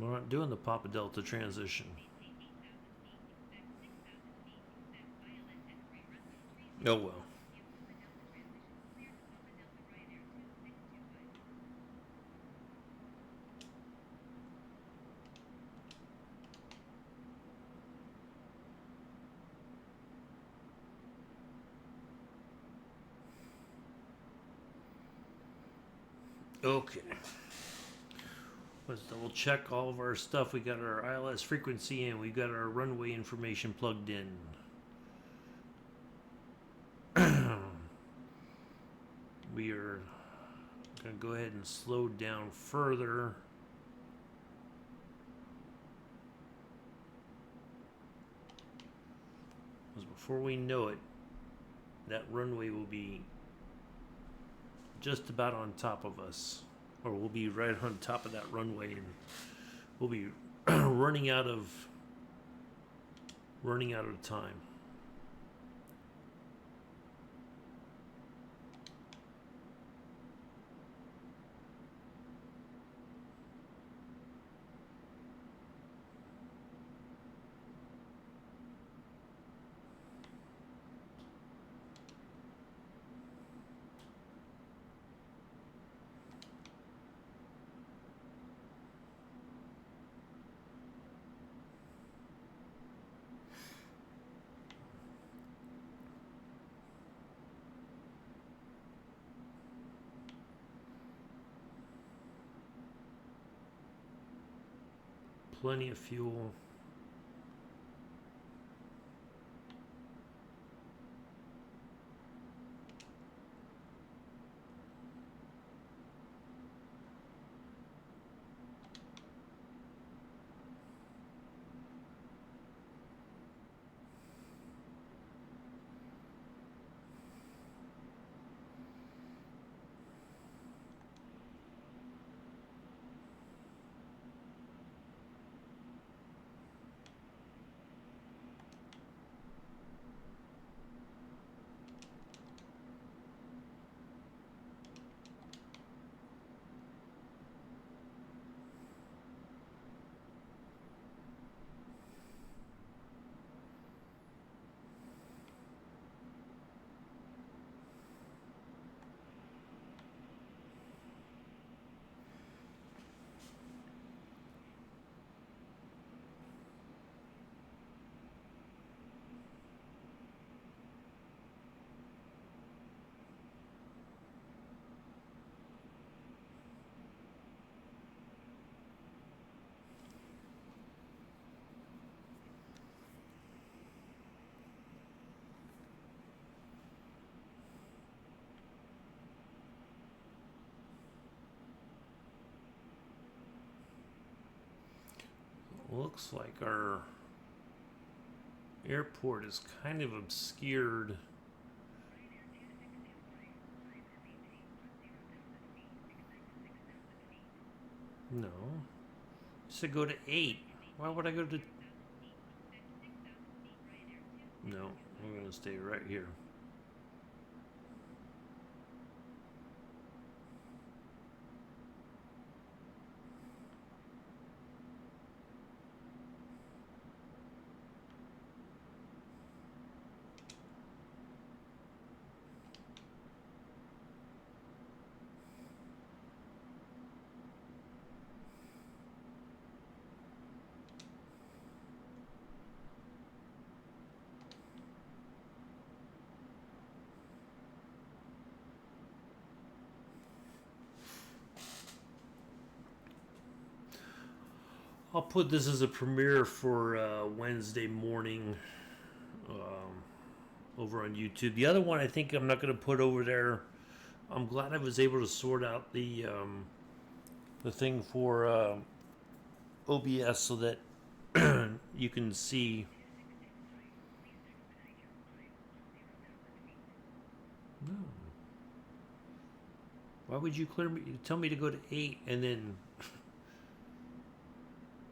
We're not doing the Papa Delta transition. Oh well. Okay. Let's double check all of our stuff. We got our ILS frequency in. We got our runway information plugged in. We are going to go ahead and slow down further. Because before we know it, that runway will be just about on top of us. Or we'll be right on top of that runway, and we'll be running out of time. plenty of fuel. Looks like our airport is kind of obscured. No. It said go to 8. Why would I go to... No, I'm going to stay right here. I'll put this as a premiere for Wednesday morning over on YouTube. The other one I think I'm not going to put over there. I'm glad I was able to sort out the thing for OBS so that you can see. No. Why would you tell me to go to 8 and then...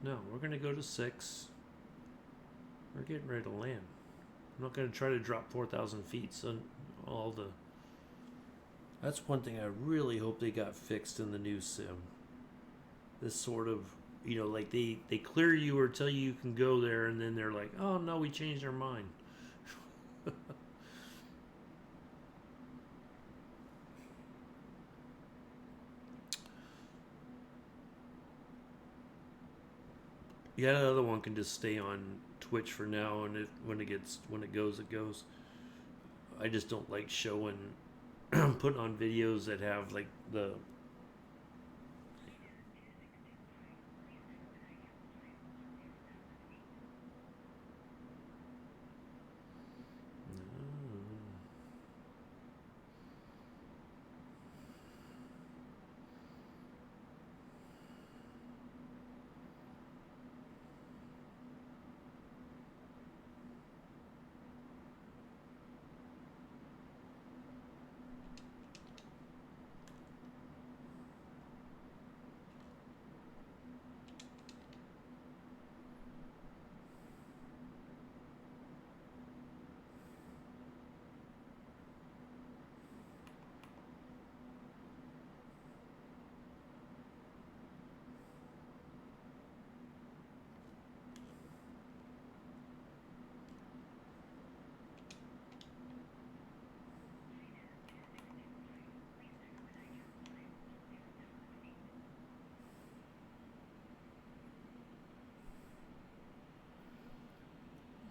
No, we're going to go to 6. We're getting ready to land. I'm not going to try to drop 4,000 feet. So all the... That's one thing I really hope they got fixed in the new sim. This sort of, you know, like they clear you or tell you can go there, and then they're like, oh no, we changed our mind. Yeah, the other one can just stay on Twitch for now, and when it goes, it goes. I just don't like showing, putting on videos that have like the...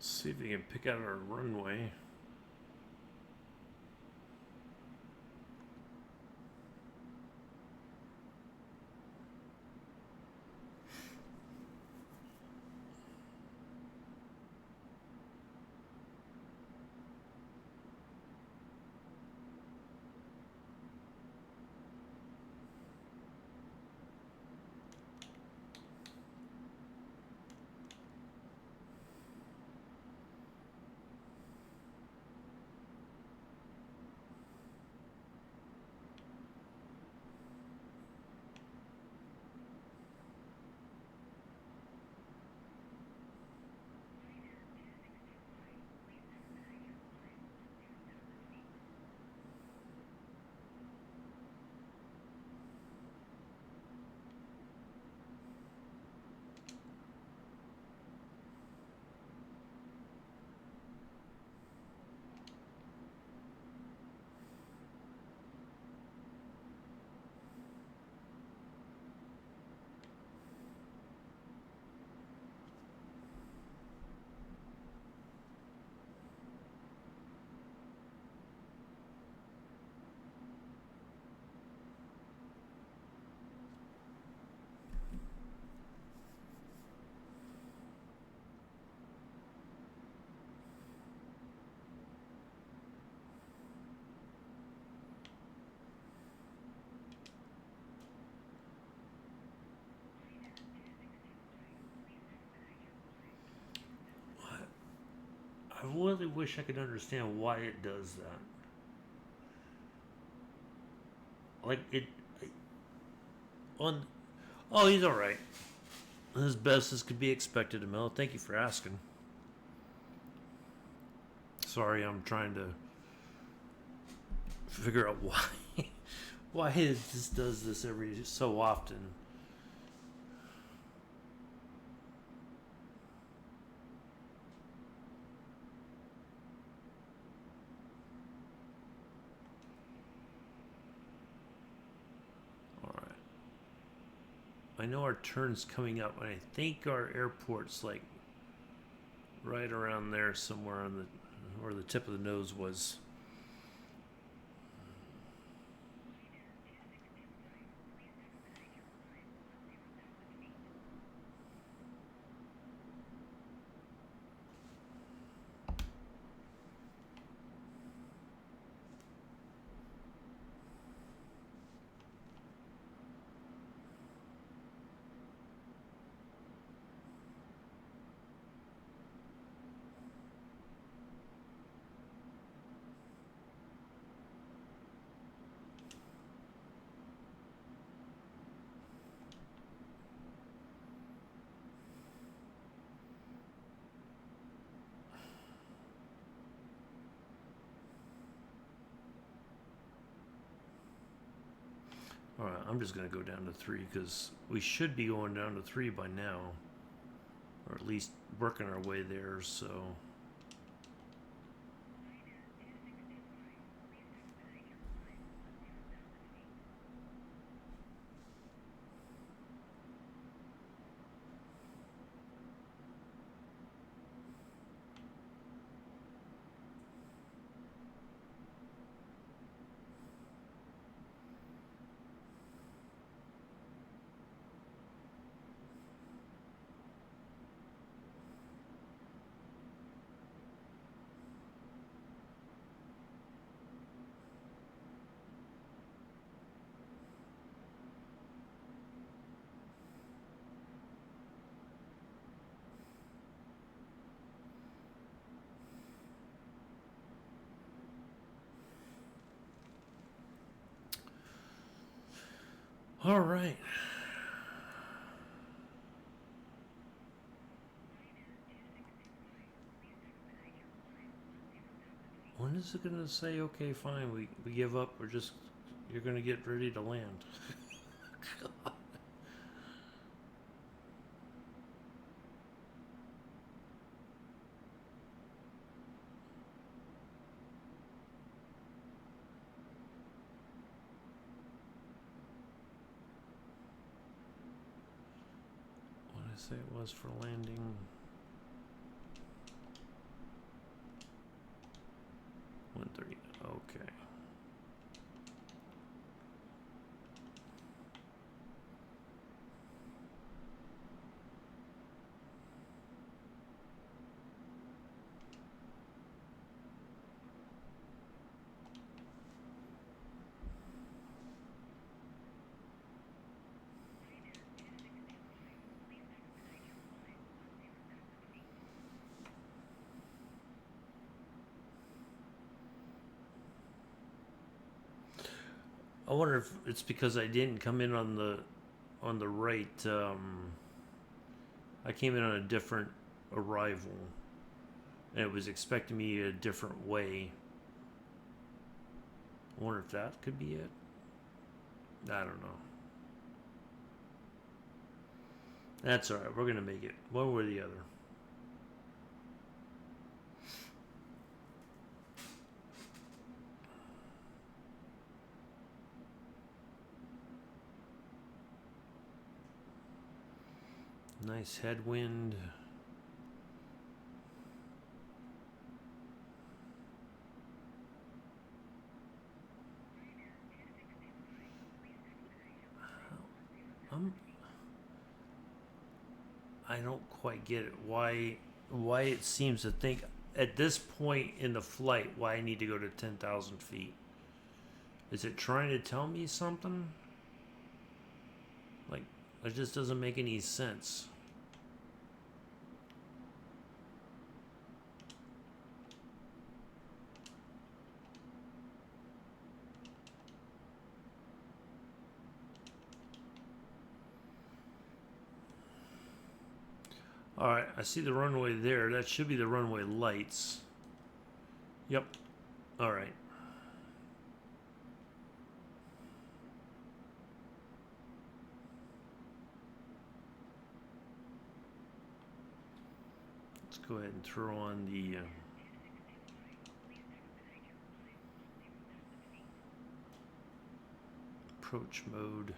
Let's see if we can pick out our runway. I really wish I could understand why it does that. Like it on. Oh, he's all right. As best as could be expected, Emil. Thank you for asking. Sorry, I'm trying to figure out why why it just does this every so often. All right. I know our turn's coming up, and I think our airport's like right around there somewhere on the where the tip of the nose was. All right, I'm just gonna go down to 3 because we should be going down to 3 by now, or at least working our way there. So. All right. When is it gonna say, okay, fine, we give up, or just you're gonna get ready to land? What did I say it was for landing? 130. Okay. I wonder if it's because I didn't come in on the right. I came in on a different arrival, and it was expecting me a different way. I wonder if that could be it. I don't know. That's all right. We're gonna make it one way or the other. Nice headwind. I'm. I don't quite get it. Why it seems to think at this point in the flight why I need to go to 10,000 feet. Is it trying to tell me something? Like, it just doesn't make any sense. Alright, I see the runway there. That should be the runway lights. Yep. Alright. Let's go ahead and throw on the approach mode.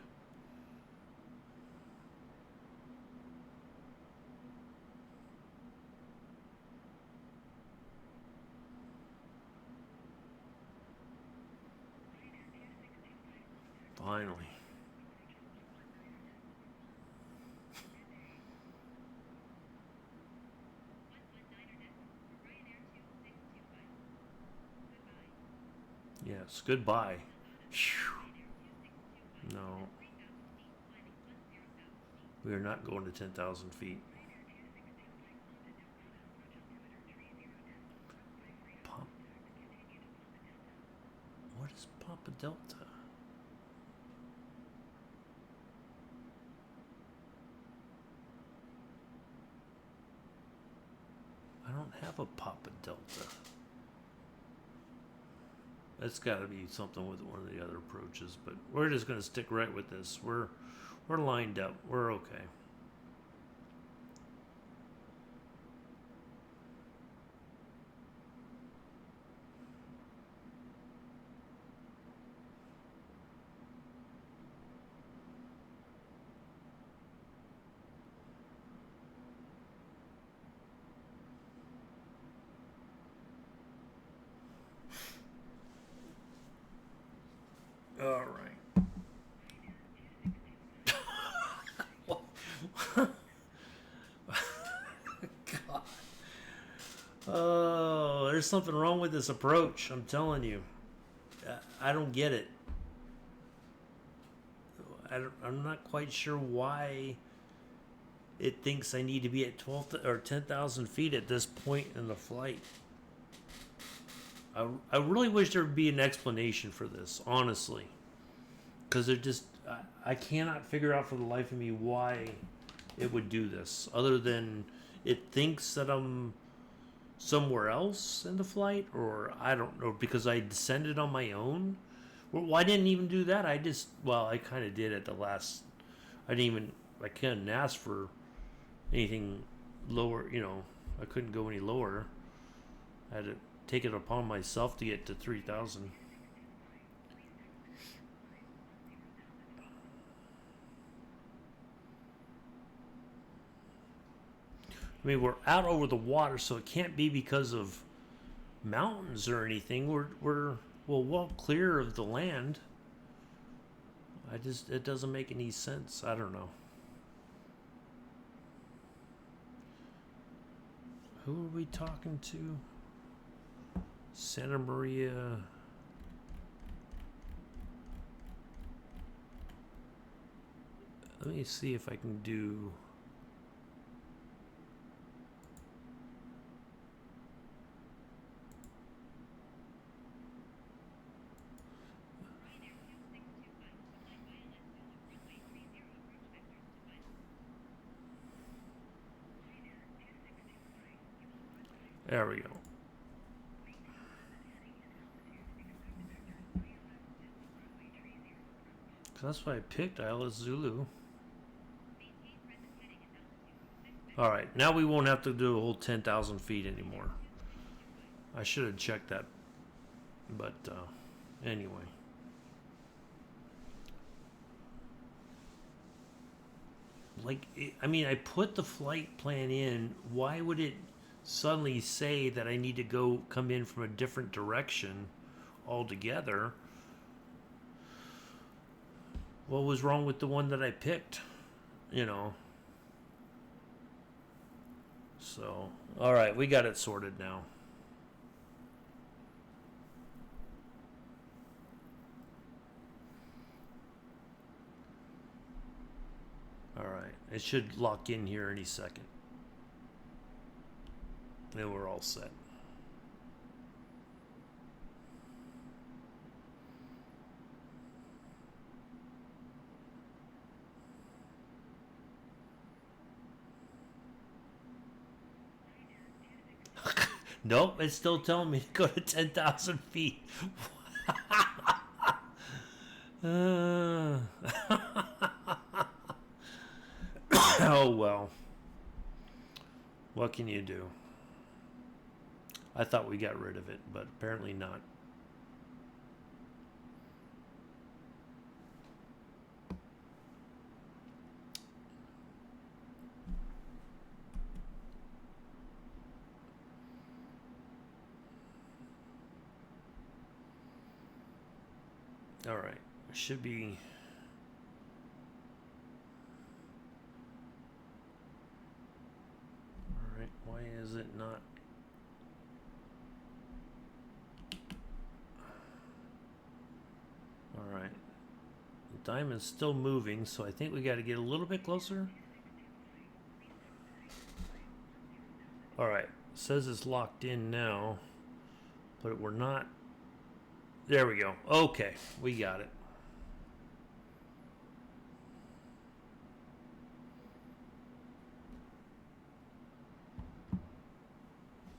Finally. Yes, goodbye. Whew. No. We are not going to 10,000 feet. What is Ponta Delgada? I don't have a Ponta Delgada. That's got to be something with one of the other approaches, but we're just going to stick right with this. We're lined up. We're okay. All right. God. Oh, there's something wrong with this approach. I'm telling you. I don't get it. I'm not quite sure why it thinks I need to be at 12 or 10,000 feet at this point in the flight. I really wish there would be an explanation for this, honestly. Because I cannot figure out for the life of me why it would do this. Other than it thinks that I'm somewhere else in the flight, or I don't know, because I descended on my own. Well, I didn't even do that. I kind of did at the last. I couldn't ask for anything lower, I couldn't go any lower. I had to take it upon myself to get to 3,000. I mean, we're out over the water, so it can't be because of mountains or anything. We're well clear of the land. It doesn't make any sense. I don't know. Who are we talking to? Santa Maria. Let me see if I can do. There we go. That's why I picked Isla Zulu. Alright, now we won't have to do a whole 10,000 feet anymore. I should have checked that. But, anyway. I put the flight plan in. Why would it suddenly say that I need to come in from a different direction altogether? What was wrong with the one that I picked? So, alright, we got it sorted now. Alright, it should lock in here any second. And we're all set. Nope, it's still telling me to go to 10,000 feet. uh, oh well. What can you do? I thought we got rid of it, but apparently not. All right, it should be. All right, why is it not? All right, the diamond's still moving, so I think we got to get a little bit closer. All right, it says it's locked in now, but we're not. There we go. Okay, we got it.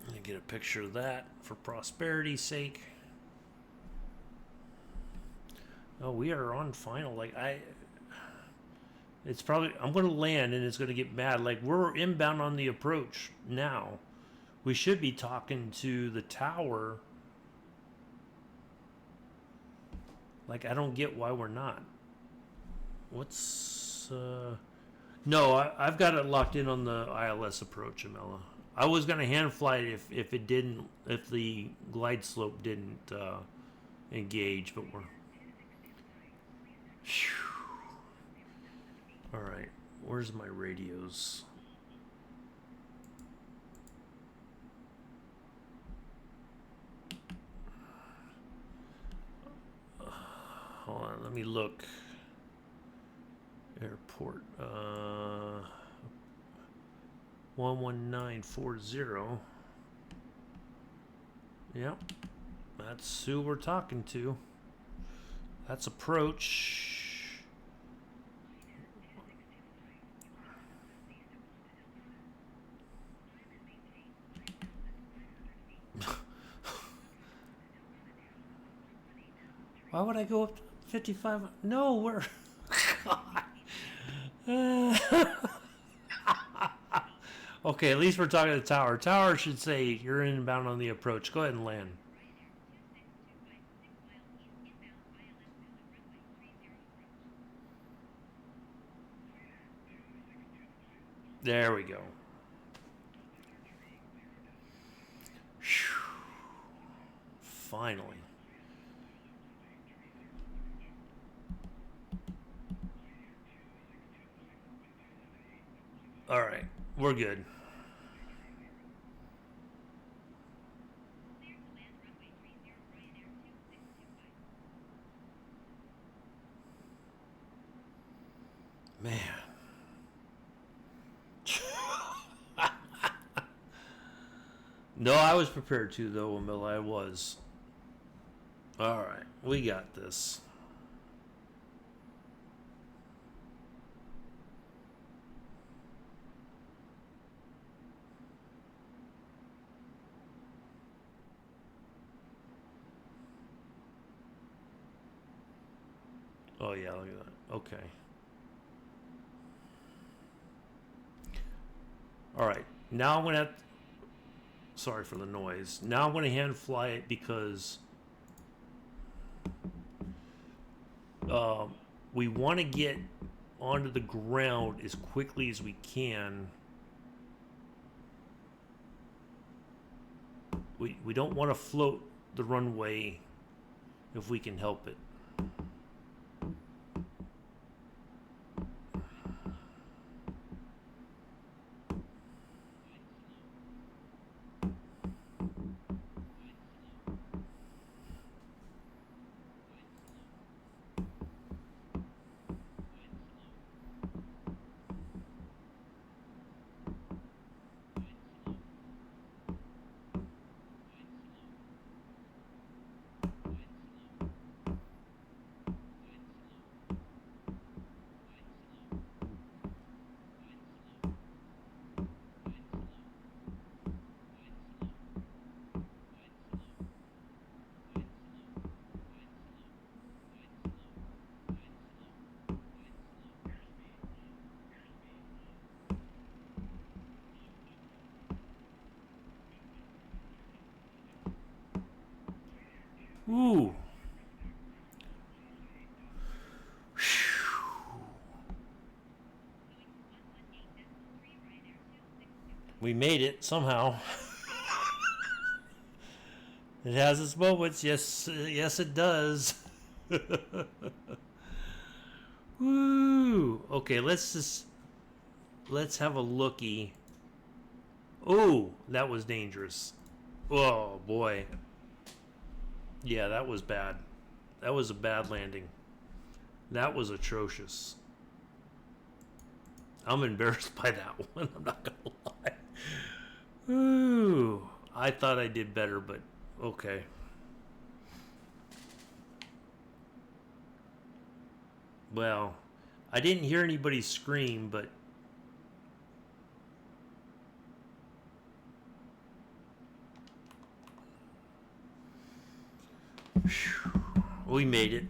Let me get a picture of that for prosperity's sake. Oh, we are on final. It's probably, I'm going to land and it's going to get mad. Like, we're inbound on the approach now. We should be talking to the tower. Like, I don't get why we're not. What's, no, I've got it locked in on the ILS approach, Amela. I was going to hand fly it if the glide slope didn't engage, but we're. All right, where's my radios? Hold on, let me look. Airport 11940. Yep, that's who we're talking to. That's approach. Why would I go up to 55? No, we're. Okay, at least we're talking to the tower. Tower should say you're inbound on the approach. Go ahead and land. There we go. Finally. All right, we're good. Man. No, I was prepared to, though, Amila. I was. All right, we got this. Oh, yeah, look at that. Okay. All right, now I'm going to. Sorry for the noise. Now I'm going to hand fly it because we want to get onto the ground as quickly as we can. We don't want to float the runway if we can help it. Ooh. We made it somehow. It has its moments. Yes, yes, it does. Woo. Okay, let's have a looky. Oh, that was dangerous. Oh boy. Yeah, that was bad. That was a bad landing. That was atrocious. I'm embarrassed by that one. I'm not gonna lie. Ooh, I thought I did better, but okay. Well, I didn't hear anybody scream, but we made it.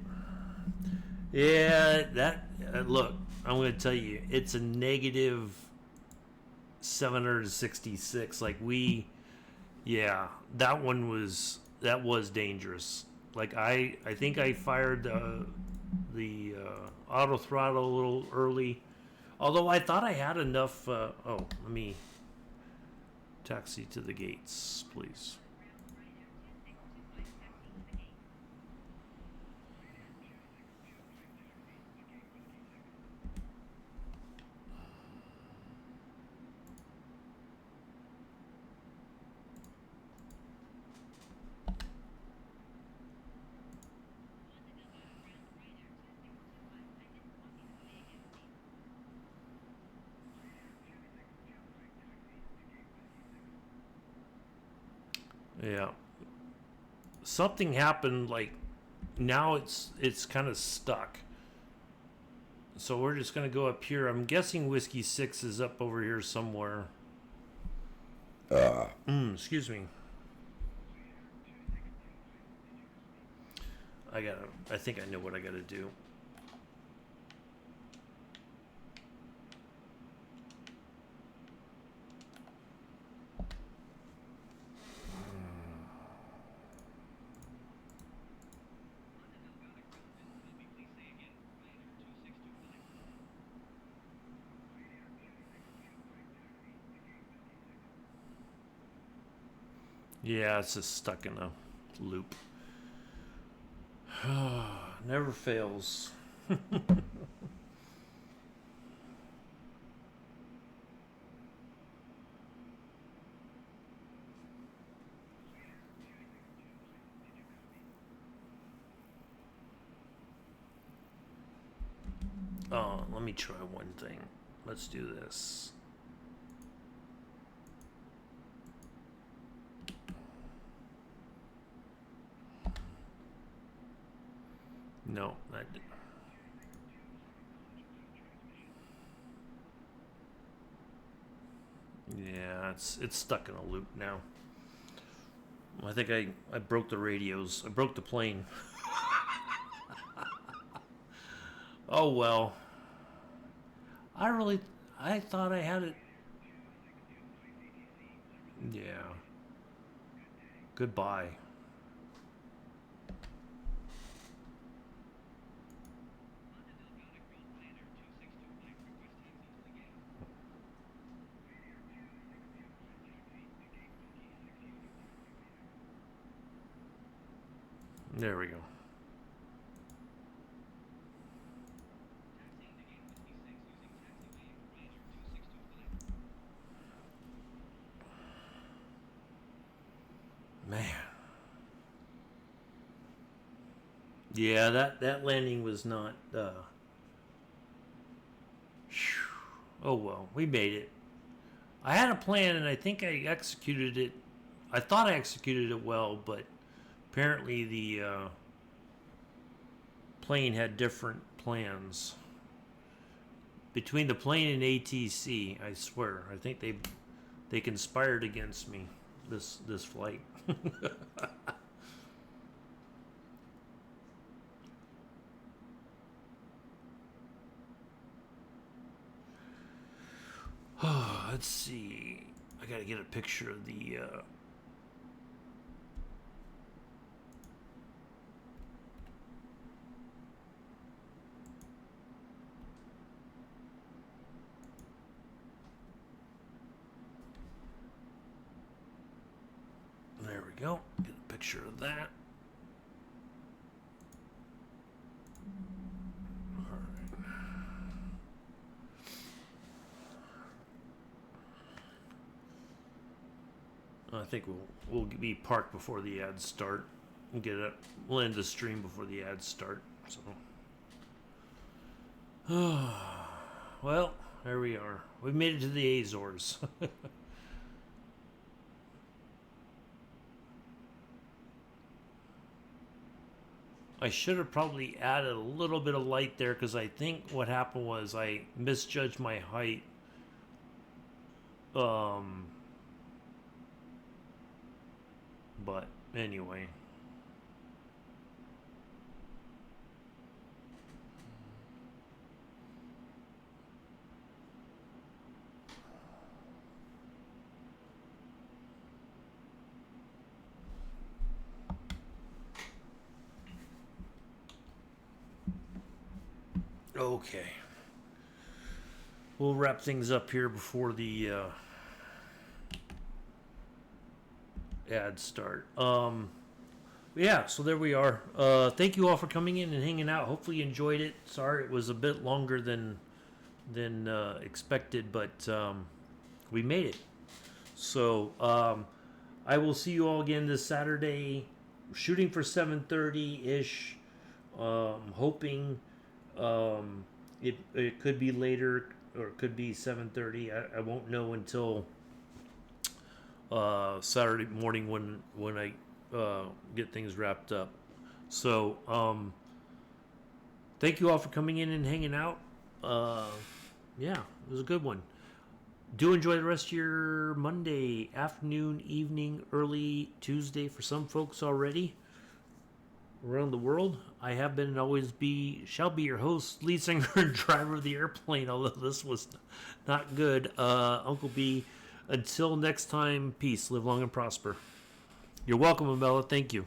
Yeah, that look, I'm going to tell you, it's a negative 766. Like yeah, that was dangerous. Like I think I fired the auto throttle a little early, although I thought I had enough. Oh, let me taxi to the gates, please. Yeah, something happened. Like now it's kind of stuck. So we're just gonna go up here. I'm guessing whiskey 6 is up over here somewhere. Excuse me. I think I know what I gotta do. Yeah, it's just stuck in a loop. Never fails. Oh, let me try one thing. Let's do this. No, that. Yeah, it's stuck in a loop now. I think I broke the radios. I broke the plane. Oh well. I thought I had it. Yeah. Goodbye. There we go. Man. Yeah, that landing was not. Oh well, we made it. I had a plan, and I think I executed it. I thought I executed it well, but apparently the plane had different plans. Between the plane and ATC, I swear, I think they conspired against me this flight. Let's see. I gotta get a picture of the. we go. Get a picture of that. I think we'll be parked before the ads start. We'll end the stream before the ads start. So, well, there we are. We've made it to the Azores. I should have probably added a little bit of light there because I think what happened was I misjudged my height. But anyway. Okay. We'll wrap things up here before the ads start. Yeah, so there we are. Thank you all for coming in and hanging out. Hopefully you enjoyed it. Sorry it was a bit longer than expected, but we made it. So I will see you all again this Saturday. Shooting for 7:30-ish. Hoping it could be later or it could be 7:30. I won't know until Saturday morning when I get things wrapped up. So thank you all for coming in and hanging out. Yeah, it was a good one. Do enjoy the rest of your Monday afternoon, evening, early Tuesday for some folks already around the world. I have been and always shall be your host, lead singer, and driver of the airplane, although this was not good. Uncle B. Until next time, peace, live long and prosper. You're welcome, Amela. Thank you.